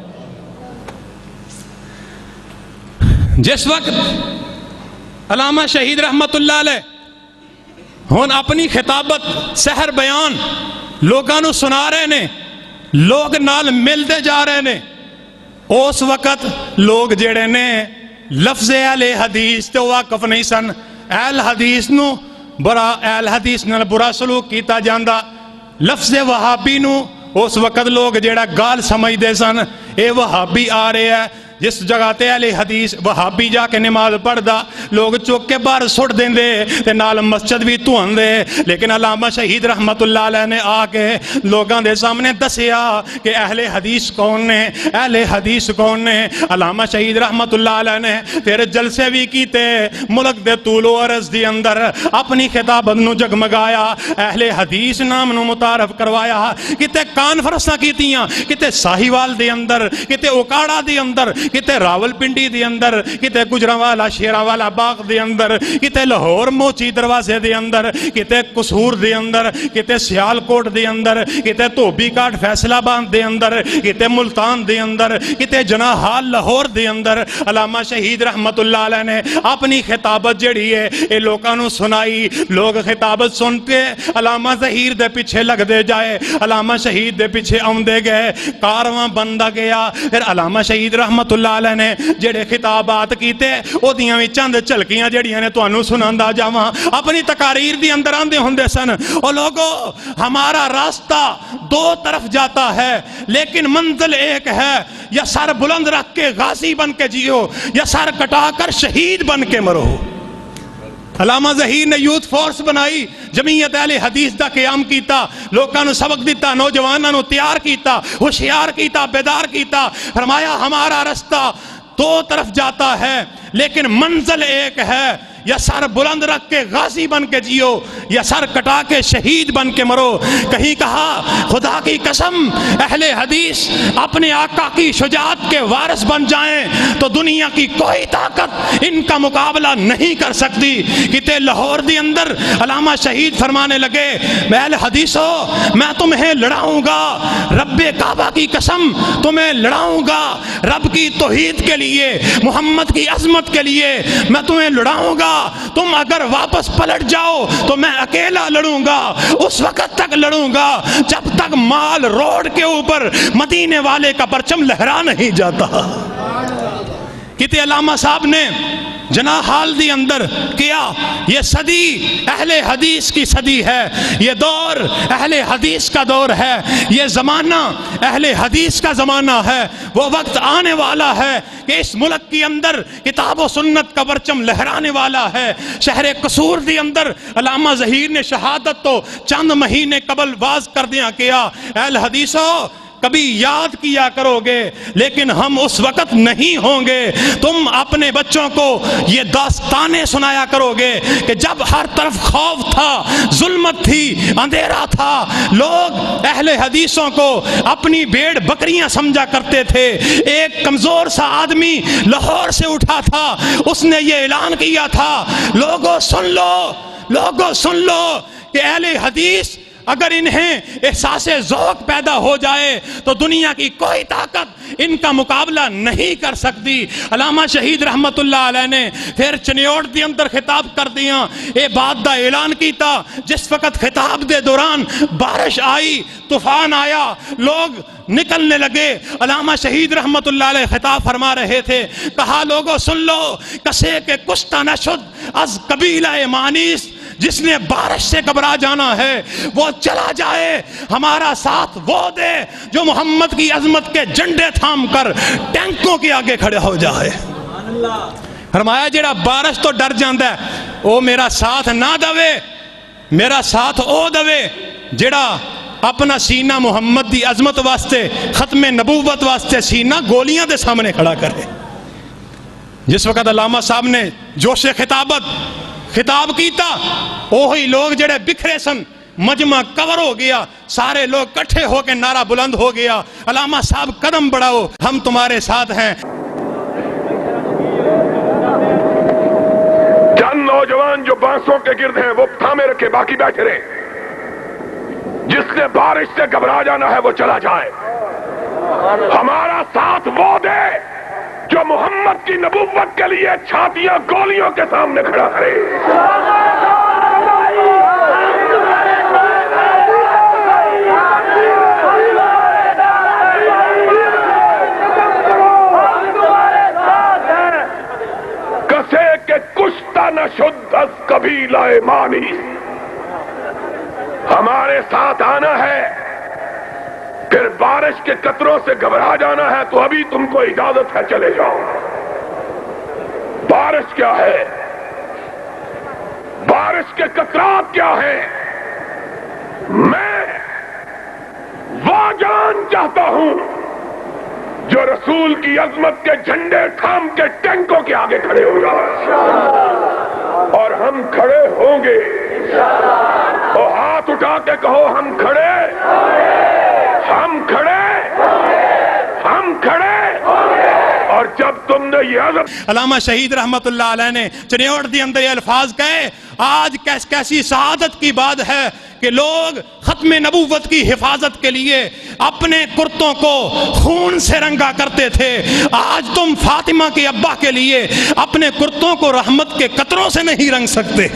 جس وقت علامہ شہید رحمت اللہ علیہ ہون اپنی خطابت سحر بیان لوگاں نو سنا رہے نے, لوگ نال ملتے جا رہے نے, اس وقت لوگ جڑے نے لفظ اہل حدیث تے واقف نہیں سن. اہل حدیث نو برا, اہل حدیث نال برا سلوک کیتا جاندا. لفظ وہابی نو اس وقت لوگ جیڑا گال سمجھ دے سن, اے وہابی آ رہے ہیں. جس جگہ تے اہل حدیث وہابی جا کے نماز پڑھدا لوگ چوک کے باہر سٹ دیندے تے نال مسجد بھی دھوندے، لیکن علامہ شہید رحمت اللہ علیہ نے آ کے لوگاں دے سامنے دسیا کہ اہل حدیث کون نے، اہل حدیث کون نے۔ علامہ شہید رحمت اللہ علیہ نے پھر جلسے بھی کیتے، ملک دے طول و عرض دی اندر اپنی خطابت نو جگمگایا، اہل حدیث نام نو متعارف کروایا، کتے کانفرنساں کیتیاں، کتے ساہیوال دے اندر، کتے اوکاڑا دے اندر، کتے راول پنڈی دے اندر، کتے گجرانوالا شیرانوالا باغ دے اندر، کتے لاہور موچی دروازے دے اندر، کتے قصور دے اندر، کتے سیالکوٹ دے اندر، کتے دھوبی گھاٹ فیصل آباد دے اندر، کتے ملتان دے اندر، کتے جناح حال لاہور دے اندر۔ علامہ شہید رحمت اللہ علیہ نے اپنی خطابت جڑی ہے اے لوکاں نو سنائی، لوگ خطابت سن کے علامہ ظہیر دے پیچھے لگ دے جائے، علامہ شہید دے پیچھے آمدے گئے، کارواں بندا گیا۔ پھر علامہ شہید رحمت اللہ علیہ نے جڑے خطابات کیتے او دیاں وی چند جھلکیاں جڑیاں نے تانوں سناندا جاواں۔ اپنی تقاریر دی اندر آندے ہوندے سن، او لوگو ہمارا راستہ دو طرف جاتا ہے لیکن منزل ایک ہے، یا سر بلند رکھ کے غازی بن کے جیو یا سر کٹا کر شہید بن کے مرو۔ علامہ ظہیر نے یوتھ فورس بنائی، جمعیت اہل حدیث دا قیام کیتا، لوکاں نو سبق دیتا، نوجواناں نو تیار کیتا، ہوشیار کیتا، بیدار کیتا۔ فرمایا ہمارا رستہ دو طرف جاتا ہے لیکن منزل ایک ہے، یا سر بلند رکھ کے غازی بن کے جیو یا سر کٹا کے شہید بن کے مرو۔ کہیں کہا خدا کی قسم اہل حدیث اپنے آقا کی شجاعت کے وارث بن جائیں تو دنیا کی کوئی طاقت ان کا مقابلہ نہیں کر سکتی۔ کتے لاہور دی اندر علامہ شہید فرمانے لگے، میں اہل حدیثو میں تمہیں لڑاؤں گا، رب کعبہ کی قسم تمہیں لڑاؤں گا، رب کی توحید کے لیے، محمد کی عظمت کے لیے میں تمہیں لڑاؤں گا۔ تم اگر واپس پلٹ جاؤ تو میں اکیلا لڑوں گا، اس وقت تک لڑوں گا جب تک مال روڈ کے اوپر مدینے والے کا پرچم لہرا نہیں جاتا۔ کتے علامہ صاحب نے جناح حال دی اندر کیا، یہ صدی اہل حدیث کی صدی ہے، یہ دور اہل حدیث کا دور ہے، یہ زمانہ اہل حدیث کا زمانہ ہے۔ وہ وقت آنے والا ہے کہ اس ملک کی اندر کتاب و سنت کا پرچم لہرانے والا ہے۔ شہر قصور دی اندر علامہ ظہیر نے شہادت تو چند مہینے قبل واز کر دیا کیا، اہل حدیثو کبھی یاد کیا کرو گے لیکن ہم اس وقت نہیں ہوں گے۔ تم اپنے بچوں کو یہ داستانیں سنایا کرو گے کہ جب ہر طرف خوف تھا، ظلمت تھی، اندھیرا تھا، لوگ اہل حدیثوں کو اپنی بھیڑ بکریاں سمجھا کرتے تھے۔ ایک کمزور سا آدمی لاہور سے اٹھا تھا، اس نے یہ اعلان کیا تھا، لوگوں سن لو، لوگوں سن لو کہ اہل حدیث اگر انہیں احساس ذوق پیدا ہو جائے تو دنیا کی کوئی طاقت ان کا مقابلہ نہیں کر سکتی۔ علامہ شہید رحمت اللہ علیہ نے پھر چنیوٹ دی اندر خطاب کر دیا، اے بات دا اعلان کیتا، جس وقت خطاب دے دوران بارش آئی، طوفان آیا، لوگ نکلنے لگے۔ علامہ شہید رحمت اللہ علیہ خطاب فرما رہے تھے، کہا لوگوں سن لو، کسے کے کشتہ نشد از قبیلہ مانیس، جس نے بارش سے گھبرا جانا ہے وہ چلا جائے، ہمارا ساتھ وہ دے جو محمد کی عظمت کے جھنڈے تھام کر ٹینکوں کے آگے کھڑے ہو جائے۔ فرمایا جڑا بارش تو ڈر جاندا ہے او میرا ساتھ نہ دوے، میرا ساتھ او دوے جڑا اپنا سینہ محمد دی عظمت واسطے، ختم نبوت واسطے سینہ گولیاں دے سامنے کھڑا کرے۔ جس وقت علامہ صاحب نے جوش خطاب کیتا، وہی لوگ جڑے بکھرے سن، مجمع کور ہو گیا، سارے لوگ کٹھے ہو کے نعرہ بلند ہو گیا، علامہ صاحب قدم بڑھاؤ، ہم تمہارے ساتھ ہیں۔ چند نوجوان جو بانسوں کے گرد ہیں وہ تھامے رکھے، باقی بیٹھے رہے۔ جس نے بارش سے گھبرا جانا ہے وہ چلا جائے، ہمارا ساتھ وہ دے جو محمد کی نبوت کے لیے چھاتیاں گولیوں کے سامنے کھڑا کرے۔ کسے کے کشتہ نہ شد از قبیلہ مانی، ہمارے ساتھ آنا ہے، پھر بارش کے قطروں سے گھبرا جانا ہے تو ابھی تم کو اجازت ہے، چلے جاؤ۔ بارش کیا ہے؟ بارش کے قطرات کیا ہیں؟ میں وہ جان چاہتا ہوں جو رسول کی عظمت کے جھنڈے تھام کے ٹینکوں کے آگے کھڑے ہو جائے، اور ہم کھڑے ہوں گے۔ تو ہاتھ اٹھا کے کہو، ہم کھڑے، ہم کھڑے، ہم کھڑے۔ اور جب تم نے یہ عظمت، علامہ شہید رحمت اللہ علیہ نے چنیوٹ دی اندر یہ الفاظ کہے، آج کیسی سعادت کی بات ہے کہ لوگ ختم نبوت کی حفاظت کے لیے اپنے کرتوں کو خون سے رنگا کرتے تھے، آج تم فاطمہ کے ابا کے لیے اپنے کرتوں کو رحمت کے قطروں سے نہیں رنگ سکتے۔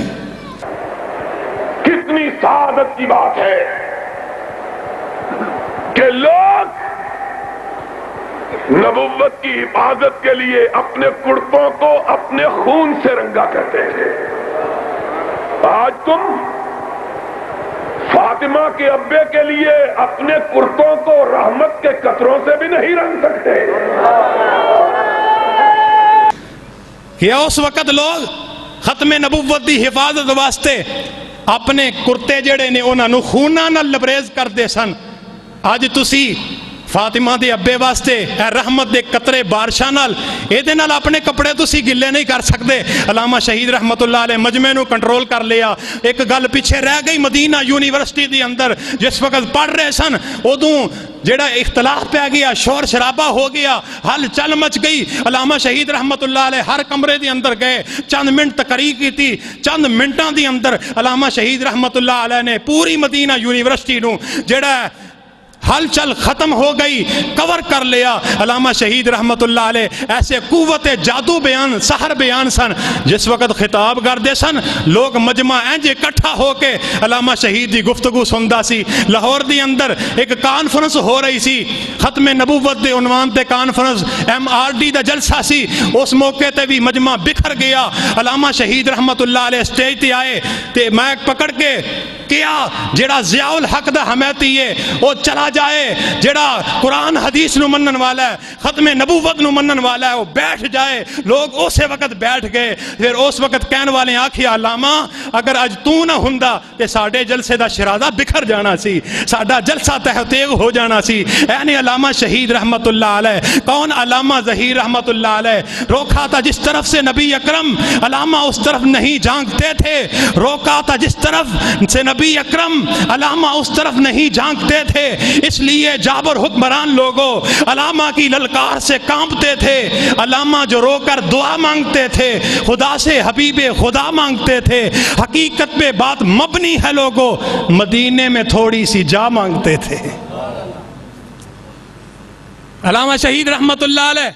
کتنی سعادت کی بات ہے کہ لوگ نبوت کی حفاظت کے لیے اپنے کرتوں کو اپنے خون سے رنگا کرتے تھے، آج تم فاطمہ کے ابے کے لیے اپنے کرتوں کو رحمت کے قطروں سے بھی نہیں رنگ سکتے۔ کہ اس وقت لوگ ختم نبوت دی حفاظت واسطے اپنے کرتے جڑے نے انہاں نو خوناں نال لبریز کردے سن، اج تسی فاطمہ دے ابے واسطے اے رحمت دے قطرے بارشاں نال ایدے نال اپنے کپڑے تسی گلے نہیں کر سکتے۔ علامہ شہید رحمت اللہ علیہ مجمع نو کنٹرول کر لیا۔ ایک گل پیچھے رہ گئی، مدینہ یونیورسٹی دی اندر جس وقت پڑھ رہے سن ادوں جڑا اختلاف پہ گیا، شور شرابہ ہو گیا، ہل چل مچ گئی۔ علامہ شہید رحمت اللہ علیہ ہر کمرے دی اندر گئے، چند منٹ تقریر کی تھی، چند منٹاں دی اندر علامہ شہید رحمت اللہ علیہ نے پوری مدینہ یونیورسٹی نو جڑا ہل چل ختم ہو گئی کور کر لیا۔ علامہ شہید رحمت اللہ علیہ ایسے قوت جادو بیان، سحر بیان سن، جس وقت خطاب کردے سن لوگ مجمع اینج اکٹھا ہو کے علامہ شہید دی گفتگو سندا سی۔ لاہور دی اندر ایک کانفرنس ہو رہی سی، ختم نبوت دے عنوان تے کانفرنس، MRD دا جلسہ سی، اس موقع تے بھی مجمع بکھر گیا۔ علامہ شہید رحمت اللہ علیہ سٹیج تے آئے تے مائک پکڑ کے کیا جڑا ضیاء الحق دا حمیتی ہے وہ چلا جائے، جڑا قرآن حدیث نو منن والا ہے، ختم نبوت نو منن والا ہے وہ بیٹھ جائے۔ لوگ اسے وقت بیٹھ گئے۔ پھر اس وقت کہن والے آکھیا علامہ اگر اج تو نہ ہوندا تے ساڈے جلسے دا شرازہ بکھر جانا سی، ساڈا جلسہ تہتیغ ہو جانا سی۔ یعنی علامہ شہید رحمت اللہ علیہ کون؟ علامہ ظہیر رحمت اللہ علیہ روکا تھا جس طرف سے نبی اکرم، علامہ اس طرف نہیں جھانکتے تھے، روکا تھا جس طرف سے نبی اکرم، علامہ اس طرف نہیں جھانکتے تھے۔ اس لیے جابر حکمران لوگوں علامہ کی للکار سے کانپتے تھے۔ علامہ جو رو کر دعا مانگتے تھے، خدا سے حبیب خدا مانگتے تھے۔ حقیقت پہ بات مبنی ہے لوگوں، مدینے میں تھوڑی سی جا مانگتے تھے۔ علامہ شہید رحمت اللہ علیہ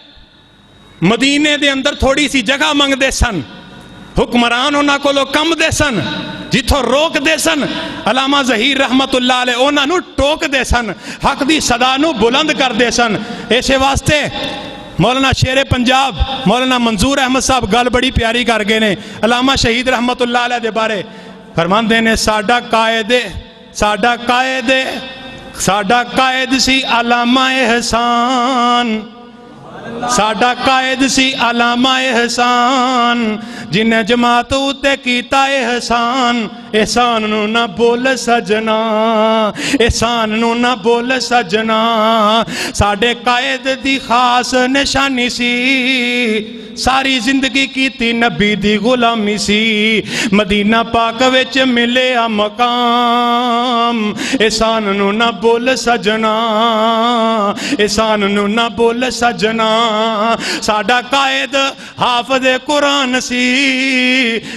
مدینے دے اندر تھوڑی سی جگہ مانگ دے سن، حکمران انہاں کو لو کم دے سن، جتھوں روک دے سن علامہ ظہیر رحمت اللہ علیہ انہاں نو ٹوک دے سن، حق دی صدا نو بلند کر دے سن۔ ایسے واسطے مولانا شیر پنجاب مولانا منظور احمد صاحب گل بڑی پیاری کر گئے نے علامہ شہید رحمت اللہ علیہ دے بارے، فرماندے نے ساڈا قائد سی علامہ احسان، ساڈا قائد سی علامہ احسان، جنہیں جماعت اُتے کیتا احسان، احسان نو نہ بول سجنا، احسان نو نہ بول سجنا، ساڈے قائد دی خاص نشانی سی، ساری زندگی کیتی نبی دی غلامی سی، مدینہ پاک وچ ملے مقام، احسان نو نہ بول سجنا، احسان نو نہ بول سجنا، ساڈا قائد حافظ قرآن سی،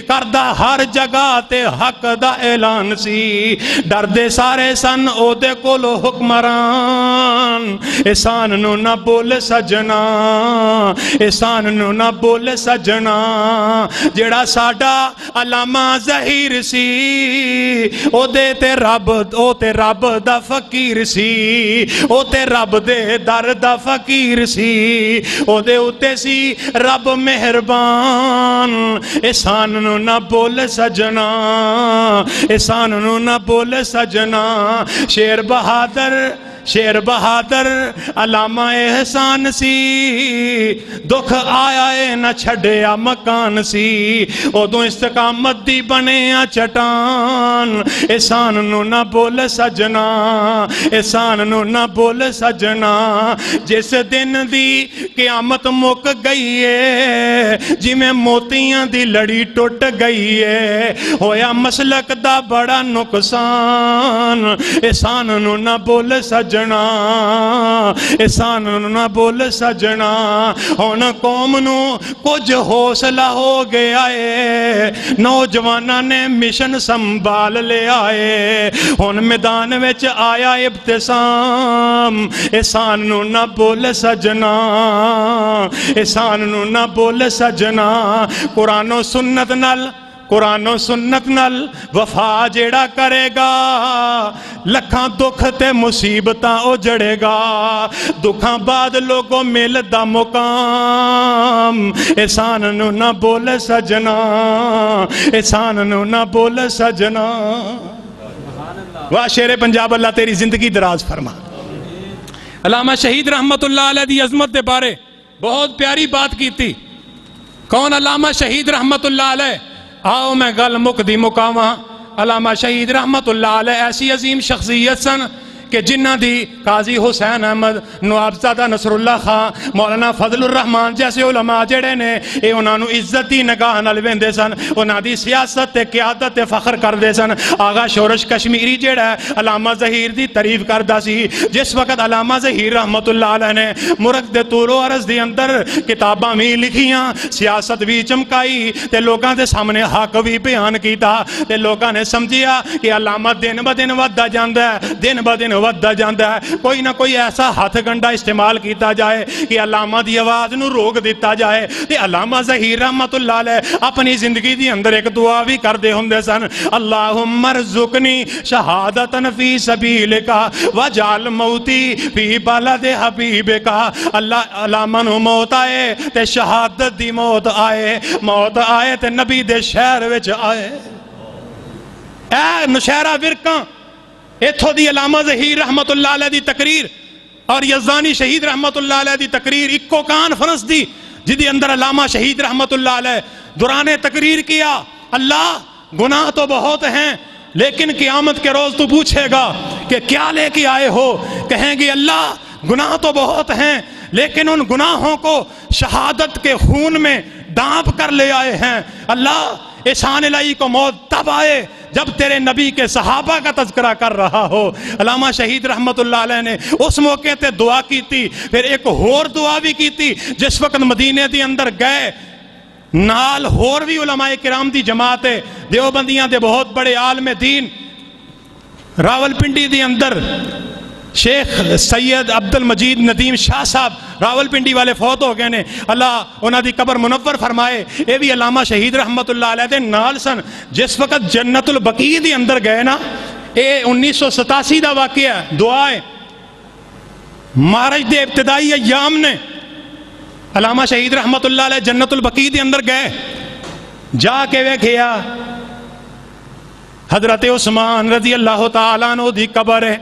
کردہ ہر جگہ تے حق دا اعلان سی، ڈردے سارے سن او دے کولو حکمران، احسان نو نہ بول سجنا، احسان نو نہ بول سجنا، جڑا ساڈا علامہ ظہیر سی او تے رب دا فقیر سی، او تے رب دے در دا فقیر سی، او دے اتے سی رب مہربان، احسان نو نہ بول سجنا، احسان نو نہ بول سجنا، شیر بہادر علامہ احسان سی دکھ آیا ہے نہ چھڑیا مکان سی ادو استقامت دی بنیا چٹان احسان نو نہ بول سجنا احسان نو نہ بول سجنا جس دن دی قیامت مک گئی ہے جی میں موتیاں دی لڑی ٹوٹ گئی ہے ہویا مسلک دا بڑا نقصان احسان نو نہ بول سجنا احسان نو نہ بول سجنا ہن قوم نو کچھ حوصلہ ہو گیا ہے نوجوانہ نے مشن سنبھال لے آئے ہن میدان وچ آیا ابتسام احسان نو نہ بول سجنا احسان نو نہ بول سجنا قرآن و سنت نل وفا جیڑا کرے گا لکھاں دکھ تے مصیبتاں اجڑے گا دکھاں بعد لوگوں ملدا مقام احسان نو نہ بول سجنا احسان نو نہ بول سجنا واہ شیر پنجاب اللہ تیری زندگی دراز فرما علامہ شہید رحمت اللہ علیہ دی عظمت دے بارے بہت پیاری بات کی تھی کون علامہ شہید رحمت اللہ علیہ آؤ میں گل مک دی مقامہ علامہ شہید رحمت اللہ علیہ ایسی عظیم شخصیت سن کہ جنہ دی قاضی حسین احمد نوابزادہ نصر اللہ خان مولانا فضل الرحمان جیسے علماء جڑے نے اے انہاں نو عزت دی نگاہ نال ویندے سن انہاں دی سیاست تے قیادت تے فخر کردے سن آغا شورش کشمیری جڑا ہے علامہ ظہیر دی تعریف کردا سی جس وقت علامہ ظہیر رحمت اللہ علیہ نے ملک دے طول و عرض دی اندر کتاباں بھی لکھیاں سیاست بھی چمکائی تے لوکاں دے سامنے حق بھی بیان کیتا تے لوکاں نے سمجھیا کہ علامہ دن با دن ودا جاندا ہے دن با دن ودا جاندا ہے کوئی نہ کوئی ایسا ہاتھ گنڈا استعمال کیتا جائے کہ علامہ دی آواز نو روک دیتا جائے تے علامہ ظہیر رحمت اللہ علیہ اپنی زندگی دی اندر ایک دعا بھی کر دے ہوندے سن اللہم ارزقنی شہادتن فی سبیلکا وجعل موتی فی بلد حبیبکا اللہ علامہ نو موت آئے تے شہادت دی موت آئے تے نبی دے شہر وچ آئے اے نشہرہ ورکاں ایتھو دی علامہ ظہیر رحمت اللہ علیہ دی تقریر اور یزدانی شہید رحمت اللہ علیہ دی تقریر اکو کانفرنس دی جدی اندر علامہ شہید رحمت اللہ علیہ دوران تقریر کیا اللہ گناہ تو بہت ہیں لیکن قیامت کے روز تو پوچھے گا کہ کیا لے کے آئے ہو کہیں گے اللہ گناہ تو بہت ہیں لیکن ان گناہوں کو شہادت کے خون میں ڈانپ کر لے آئے ہیں اللہ احسان الہی کو موت تب آئے جب تیرے نبی کے صحابہ کا تذکرہ کر رہا ہو علامہ شہید رحمت اللہ علیہ نے اس موقع تے دعا کی تھی پھر ایک اور دعا بھی کی تھی جس وقت مدینے دی اندر گئے نال اور بھی علماء کرام دی جماعت ہے دیوبندیاں دے بہت بڑے عالم دین راول پنڈی دی اندر شیخ سید عبد المجید ندیم شاہ صاحب راول پنڈی والے فوت ہو گئے نے اللہ انہاں دی قبر منور فرمائے اے بھی علامہ شہید رحمت اللہ علیہ دے نال سن جس وقت جنت البقیع دی اندر گئے نا اے 1987 دا واقعہ دعائے مارج دے ابتدائی ایام نے علامہ شہید رحمت اللہ علیہ جنت البقیع دی اندر گئے جا کے ویکھیا حضرت عثمان رضی اللہ تعالیٰ عنہ دی قبر ہے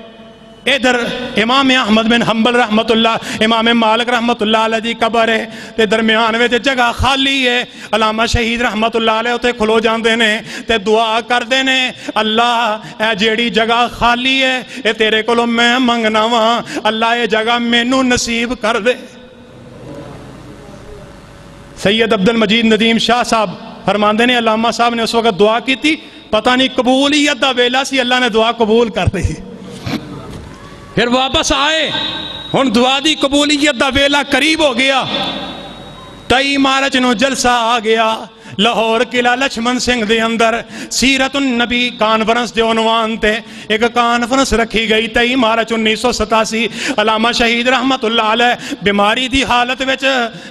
ادھر امام احمد بن حنبل رحمت اللہ امام مالک رحمت اللہ علیہ دی قبر ہے تے درمیان میں تے جگہ خالی ہے علامہ شہید رحمت اللہ علیہ تے کھلو جاندے نے تے دعا کر دے نے اللہ اے جیڑی جگہ خالی ہے اے تیرے کولوں میں منگنا وا اللہ اے جگہ مینوں نصیب کر دے سید عبد المجید ندیم شاہ صاحب فرماندے نے علامہ صاحب نے اس وقت دعا کی تھی پتہ نہیں قبولیت دا ویلا سی اللہ نے دعا قبول کر دی پھر واپس آئے ہن دعا دی قبولیت دا ویلا قریب ہو گیا 23 مارچ نو جلسہ آ گیا لاہور قلعہ لچھمن سنگھ دے اندر سیرت النبی کانفرنس دے عنوان تے ایک کانفرنس رکھی گئی 23 مارچ 1987 علامہ شہید رحمت اللہ علیہ بیماری دی حالت وچ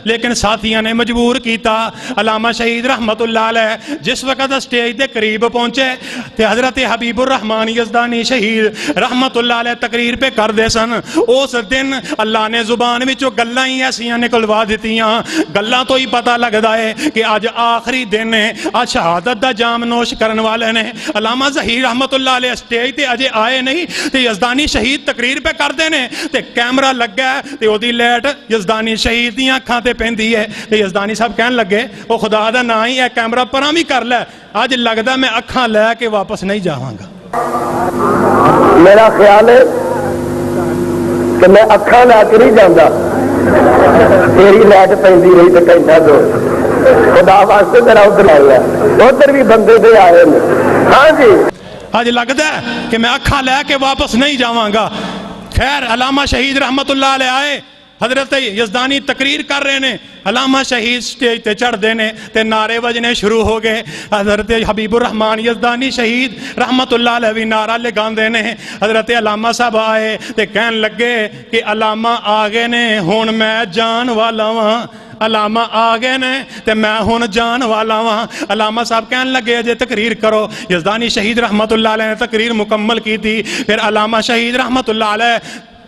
لیکن ساتھیاں نے مجبور کیتا علامہ شہید رحمت اللہ علیہ جس وقت سٹیج دے قریب پہنچے تے حضرت حبیب الرحمان یزدانی شہید رحمت اللہ علیہ تقریر پہ کر دے سن اس دن اللہ نے زبان وچوں گلاں ہی ایسیاں نکلوا دتیاں گلاں تو ہی پتہ لگدا ہے کہ آج آخری آخری دن ہے، آج شہادت دا جام نوش کرن والے نے۔ علامہ ظہیر رحمت اللہ علیہ سٹیج تے اجے آئے نہیں تے یزدانی شہید تقریر پہ کر دینے تے کیمرہ لگ گیا تے او دی لیٹ یزدانی شہید دیاں اکھاں تے پیندی ہے تے یزدانی صاحب کہن لگے او خدا دا نا ہی ہے کیمرہ پراں بھی کر لے، آج لگدا میں اکھاں لے کے واپس نہیں جاواں گا۔ میرا خیال ہے کہ میں اکھاں لا کے نہیں جانا، تیری لائٹ پیندی رہی تو گھنٹہ دو خدا واسطے میرا ادھر آ گیا، ادھر بھی بندے سے آئے ہیں۔ ہاں جی آج لگتا ہے کہ میں اکھاں لے کے واپس نہیں جاواں گا۔ خیر علامہ شہید رحمت اللہ علیہ آئے، حضرت یزدانی تقریر کر رہے نے، علامہ شہید سٹیج تے چڑھ دینے تے نعرے وجنے شروع ہو گئے۔ حضرت حبیب الرحمان یزدانی شہید رحمت اللہ علیہ بھی نعرہ لگان دینے۔ حضرت علامہ صاحب آئے تے کہن لگے کہ علامہ آگے نے ہون میں جان والا وہاں، علامہ آگے نے تے میں ہون جان والا وہاں۔ علامہ صاحب کہن لگے جے تقریر کرو۔ یزدانی شہید رحمت اللہ علیہ نے تقریر مکمل کی تھی، پھر علامہ شہید رحمت اللہ علیہ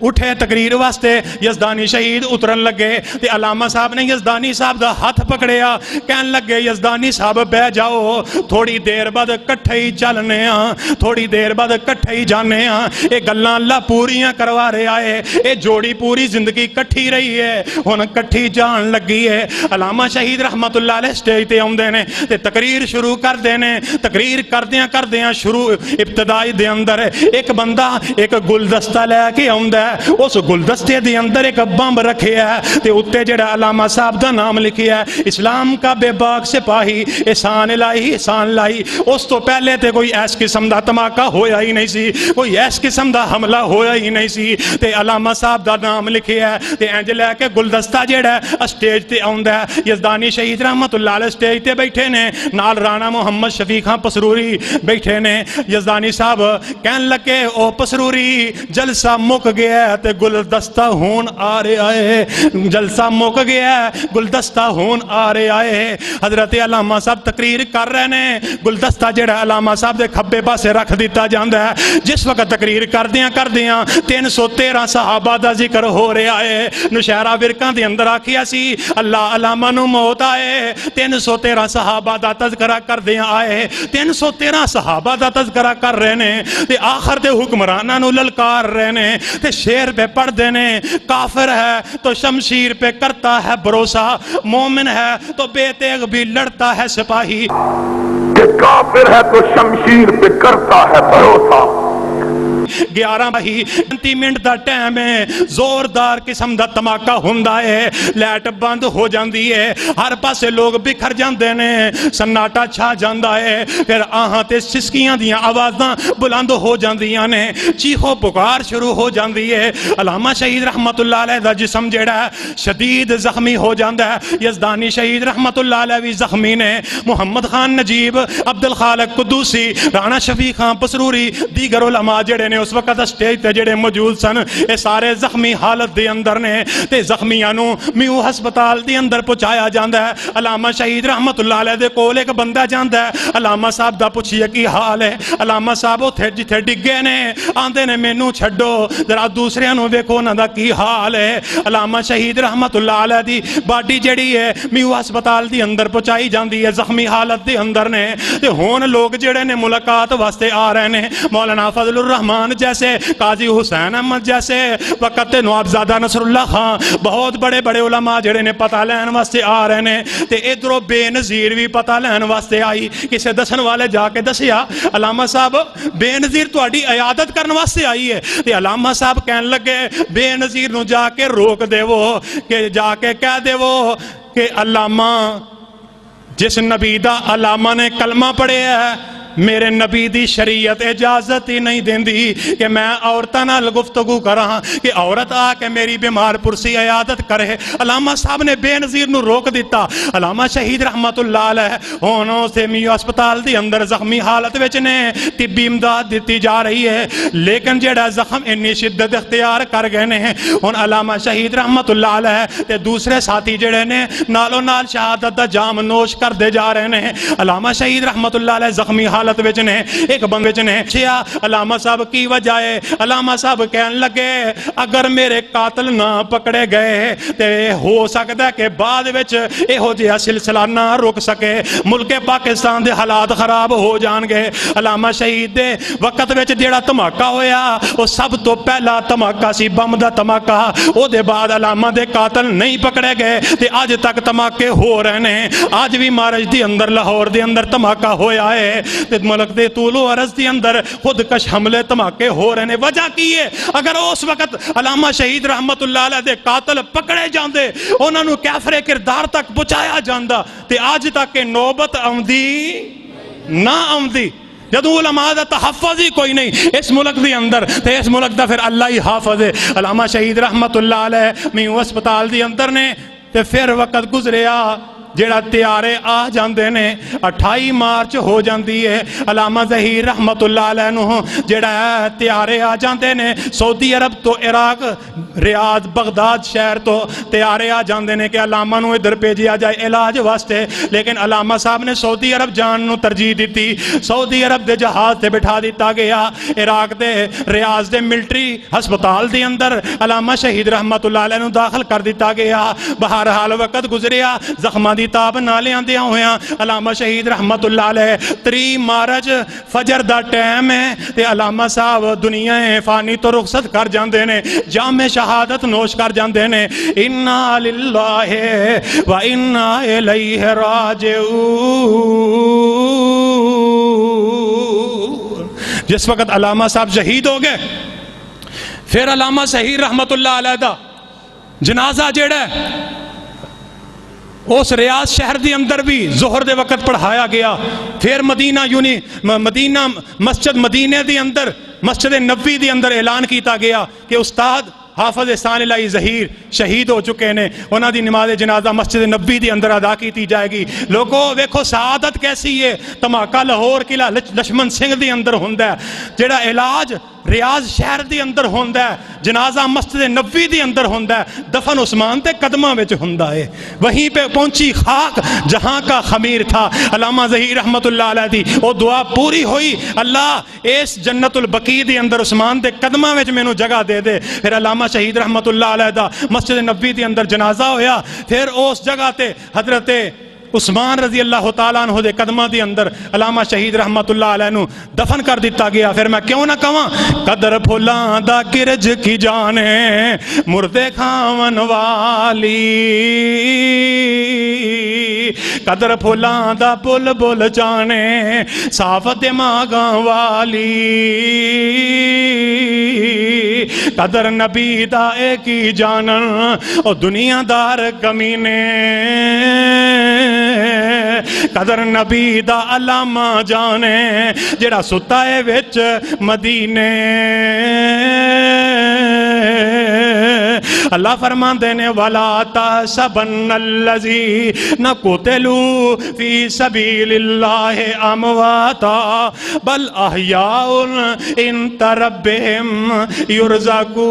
اٹھے تقریر واسطے، یزدانی شہید اترن لگے تے علامہ صاحب نے یزدانی صاحب دا ہاتھ پکڑیا، کہن لگے یزدانی صاحب بہ جاؤ، تھوڑی دیر بعد کٹھے ہی چلنے ہاں، تھوڑی دیر بعد کٹھے ہی جانے ہاں، اے گلاں اللہ پوریاں کروا رہے آئے، اے جوڑی پوری زندگی کٹھی رہی ہے، ہن کٹھی جان لگی ہے۔ علامہ شہید رحمت اللہ علیہ سٹیج تے آؤندے نے تے تقریر شروع کر دینے، تقریر کردیاں شروع ابتدائی دے اندر ایک بندہ ایک گلدستہ لے کے آوندا، اس گلدستے دے اندر ایک بمب رکھے ہے تے اتے جڑا علامہ صاحب دا نام لکھے ہے، اسلام کا بے باک سپاہی احسان الہی احسان لائی۔ اس تو پہلے تے کوئی ایس قسم دا دھماکہ ہویا ہی نہیں سی، کوئی ایس قسم دا حملہ ہویا ہی نہیں سی تے علامہ صاحب دا نام لکھے ہے تے انج لے کے گلدستہ جڑا اسٹیج تے آوندا ہے۔ یزدانی شہید رحمت اللہ علیہ سٹیج تے بیٹھے نے، نال رانا محمد شفیق خان پسروری بیٹھے نے۔ یزدانی صاحب کہن لگے او پسروری جلسہ مک گیا تے گلدستہ ہون آ رہے آئے، جلسہ مک گیا گلدستہ ہون آ رہے آئے۔ حضرت علامہ صاحب تقریر کر رہے نے، گلدستہ جڑا علامہ صاحب دے کھبے پاسے رکھ دیتا جاندہ ہے۔ جس وقت تقریر کر دیاں 313 صحابہ دا ذکر ہو رہے آئے۔ نشہرہ ورکان دے اندر آکھیا سی اللہ علامہ نو موت آئے، 313 صحابہ دا تذکرہ کر دیاں آئے، 313 صحابہ دا تذکرہ کر رہے نے تے آخر دے حکمرانہ نو للکار رہے نے تے شیر پہ پڑھ دینے، کافر ہے تو شمشیر پہ کرتا ہے بھروسہ، مومن ہے تو بے تیغ بھی لڑتا ہے سپاہی، کہ کافر ہے تو شمشیر پہ کرتا ہے بھروسہ۔ 11 بہی 35 منٹ دا ٹائم ہے، زوردار قسم دا دھماکہ ہوندا ہے، لائٹ بند ہو جاندی ہے، ہر پاسے لوگ بکھر جاندے نے، سناٹا چھا جاندا ہے، پھر آہاں تے سسکیاں دیاں آوازاں بلند ہو جاندیاں نے، چیخو پکار شروع ہو جاندی ہے۔ علامہ شہید رحمت اللہ علیہ دا جسم جڑا ہے شدید زخمی ہو جاندا ہے۔ یزدانی شہید رحمت اللہ علیہ بھی زخمی نے، محمد خان نجیب، عبد الخالق قدوسی، رانا شفیق خان پسروری، دیگر علماء جڑے نے اس وقت سٹیج تے جڑے موجود سن، اے سارے زخمی حالت دے اندر نے تے زخمیاں نو میو ہسپتال دے اندر پہنچایا جاندا ہے۔ علامہ شہید رحمت اللہ علیہ دے کول ایک بندہ جاندا ہے، علامہ صاحب دا پوچھئے کی حال ہے؟ علامہ صاحب اوتھے جتھے ڈگے نے آندے نے مینوں چھڈو ذرا دوسرے نو ویکھو انہاں دا کی حال ہے۔ علامہ شہید رحمت اللہ علیہ دی باڈی جڑی ہے میو ہسپتال دی اندر پہنچائی جاندی ہے، زخمی حالت دے اندر نے تے ہون لوگ جڑے نے ملاقات واسطے آ رہے نے، مولانا فضل الرحمان جیسے، قاضی حسین احمد جیسے، وقت نوابزادہ نصر اللہ خان، بہت بڑے بڑے علماء جڑے نے پتہ لین واسطے آ رہے نے تے ادھروں بے نظیر بھی پتہ لین واسطے آئی۔ کسے دسن والے جا کے دسیا علامہ صاحب بے نظیر تہاڈی عیادت کرن واسطے آئی ہے تے علامہ صاحب کہن لگے بے نظیر نو جا کے روک دے وہ کہ جا کے کہہ دے وہ کہ علامہ جس نبی دا علامہ نے کلمہ پڑھے ہے میرے نبی دی شریعت اجازت ہی نہیں دیندی کہ میں عورتاں نال گفتگو کراں کہ عورت آ کے میری بیمار پرسی عیادت کرے۔ علامہ صاحب نے بے نظیر نو روک دیتا۔ علامہ شہید رحمت اللہ علیہ ہونوں سے میو ہسپتال دی اندر زخمی حالت وچ نے، طبی امداد دیتی جا رہی ہے، لیکن جڑا زخم انی شدت اختیار کر گئے نے ہن علامہ شہید رحمت اللہ علیہ تے دوسرے ساتھی جڑے نے نالوں نال شہادت دا جام نوش کر دے جا رہے نے۔ علامہ شہید رحمت اللہ علیہ زخمی حالت حالت وچ نے ایک بندے وچ نے چھیا علامہ صاحب کی وجہ ہے؟ علامہ صاحب کہن لگے اگر میرے قاتل نہ پکڑے گئے تے ہو سکتا ہے کہ بعد وچ ایہو جہا سلسلہ نہ رک سکے، ملک پاکستان دے حالات خراب ہو جان گے۔ علامہ شہید دے وقت وچ جیڑا دھماکہ ہویا وہ سب تو پہلا دھماکہ سی بم دا دھماکہ، او دے بعد علامہ دے قاتل نہیں پکڑے گئے تے اج تک دھماکے ہو رہے ہیں۔ اج بھی مارج دی اندر لاہور دے اندر دھماکہ ہویا ہے تے ملک دے طول و عرض دی اندر خودکش حملے دھماکے ہو رہے ہیں۔ وجہ کی ہے؟ اگر اس وقت علامہ شہید رحمت اللہ علیہ دے قاتل پکڑے جاندے، انہاں نو کیفر کردار تک پہنچایا جاندا تے اج تک کہ نوبت آمدی نہ آمدی۔ جدو علماء دا تحفظ ہی کوئی نہیں اس ملک دی اندر تے اس ملک دا پھر اللہ ہی حافظ ہے۔ علامہ شہید رحمت اللہ علیہ میوں اسپتال دی اندر نے تے پھر وقت گزریا جیڑا تیارے آ جاندے نے 28 مارچ ہو جاندی ہے۔ علامہ ظہیر رحمت اللہ علیہ نو جیڑا تیارے آ جاندے نے سعودی عرب تو عراق ریاض بغداد شہر تو تیارے آ جاندے نے کہ علامہ نو ادھر بھیجیا جائے علاج واسطے، لیکن علامہ صاحب نے سعودی عرب جان نو ترجیح دیتی۔ سعودی عرب دے جہاز تے بٹھا دیتا گیا عراق دے ریاض دے ملٹری ہسپتال دے اندر علامہ شہید رحمت اللہ علیہ نو داخل کر دیتا گیا۔ بہرحال وقت گزریا، زخماں دی تاب نہ لیاندیاں ہویاں علامہ شہید رحمت اللہ علیہ 3 مارچ فجر دا ٹائم ہے تے علامہ صاحب دنیا فانی تو رخصت کر جاندے نے، جام شہادت نوش کر جاندے نے۔ انا للہ و انا الیہ راجعون۔ جس وقت علامہ صاحب شہید ہو گئے پھر علامہ شہید رحمت اللہ علیہ دا جنازہ جیڑا ہے اس ریاض شہر دی اندر بھی ظہر دے وقت پڑھایا گیا۔ پھر مدینہ مسجد مدینے دی اندر مسجد نبوی دی اندر اعلان کیتا گیا کہ استاد حافظ احسان الہی ظہیر شہید ہو چکے نے، انہاں دی نماز جنازہ مسجد نبوی دی اندر ادا کیتی جائے گی۔ لوگوں ویکھو سعادت کیسی ہے، دھماکہ لاہور قلعہ لکشمن سنگھ دی اندر ہوندا ہے، جیڑا علاج ریاض شہر دی اندر ہوندا ہے، جنازہ مسجد نبوی دی اندر ہوندا ہے، دفن عثمان تے قدمہ وچ ہوندا ہے۔ وہیں پہ پہنچی خاک جہاں کا خمیر تھا علامہ ظہیر رحمت اللہ علیہ دی، وہ دعا پوری ہوئی، اللہ اس جنت البقیع دی اندر عثمان تے قدمہ وچ مینوں جگہ دے دے۔ پھر علامہ شہید رحمت اللہ علیہ دا مسجد نبوی دی اندر جنازہ ہویا، پھر اس جگہ تے حضرت عثمان رضی اللہ تعالیٰ عنہ دے قدمہ دی اندر علامہ شہید رحمت اللہ علیہ نو دفن کر دیتا گیا۔ پھر میں کیوں نہ کہاں قدر پھولاں دا کرج کی جانے مردے کھاون والی، قدر پھولاں دا بل بل جانے صاف دماغاں والی، قدر نبی دا ایک ہی جانن او دنیا دار کمینے، قدر نبی دا علامہ جانے جڑا ستا ہے وچ مدینے۔ اللہ فرماندے نے وَلَا تَحْسَبَنَّ الَّذِينَ قُتِلُوا فِي سَبِيلِ اللَّهِ أَمْوَاتًا بَلْ أَحْيَاءٌ عِندَ رَبِّهِمْ يُرْزَقُونَ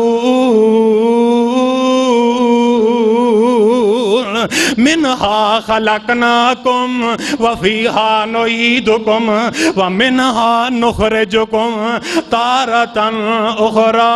منها خلقناكم وفيها نعيدكم ومنها نخرجكم تارة أخرى۔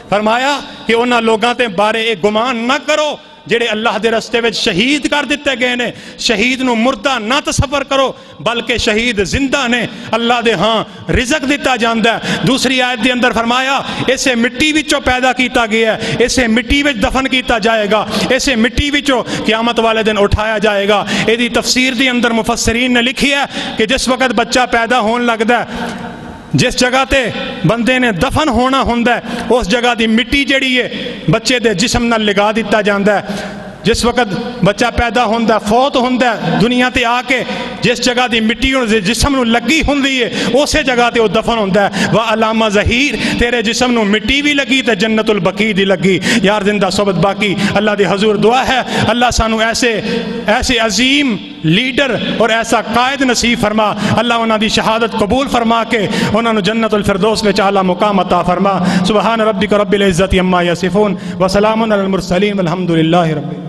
فرمایا کہ انہاں لوگاں تے بارے ایک گمان نہ کرو جڑے اللہ دے رستے وچ شہید کر دیتے گئے نے، شہید نو مردہ نہ تصور کرو بلکہ شہید زندہ نے، اللہ دے ہاں رزق دیتا جاندا ہے۔ دوسری آیت دے اندر فرمایا اسے مٹی وچوں پیدا کیتا گیا ہے، اسے مٹی وچ دفن کیتا جائے گا، اسے مٹی وچوں قیامت والے دن اٹھایا جائے گا۔ ایدی تفسیر دے اندر مفسرین نے لکھی ہے کہ جس وقت بچہ پیدا ہون لگدا ہے، جس جگہ تے بندے نے دفن ہونا ہوندا ہے اس جگہ دی مٹی جڑی ہے بچے دے جسم نال لگا دیتا جاندا ہے۔ جس وقت بچہ پیدا ہوندا ہے فوت ہوندا ہے دنیا تے آ کے جس جگہ دی مٹی اور جسم نو لگی ہوندی ہے اسی جگہ تے وہ دفن ہوندا ہے۔ وا علامہ ظہیر تیرے جسم نو مٹی بھی لگی تے جنت البقیع دی لگی، یار زندہ صحبت باقی۔ اللہ دے حضور دعا ہے اللہ سانو ایسے عظیم لیڈر اور ایسا قائد نصیب فرما، اللہ انہاں دی شہادت قبول فرما کے انہاں نو جنت الفردوس وچ اعلی مقام عطا فرما۔ سبحان ربک رب العزت عما یصفون وسلام علی المرسلین والحمد للہ رب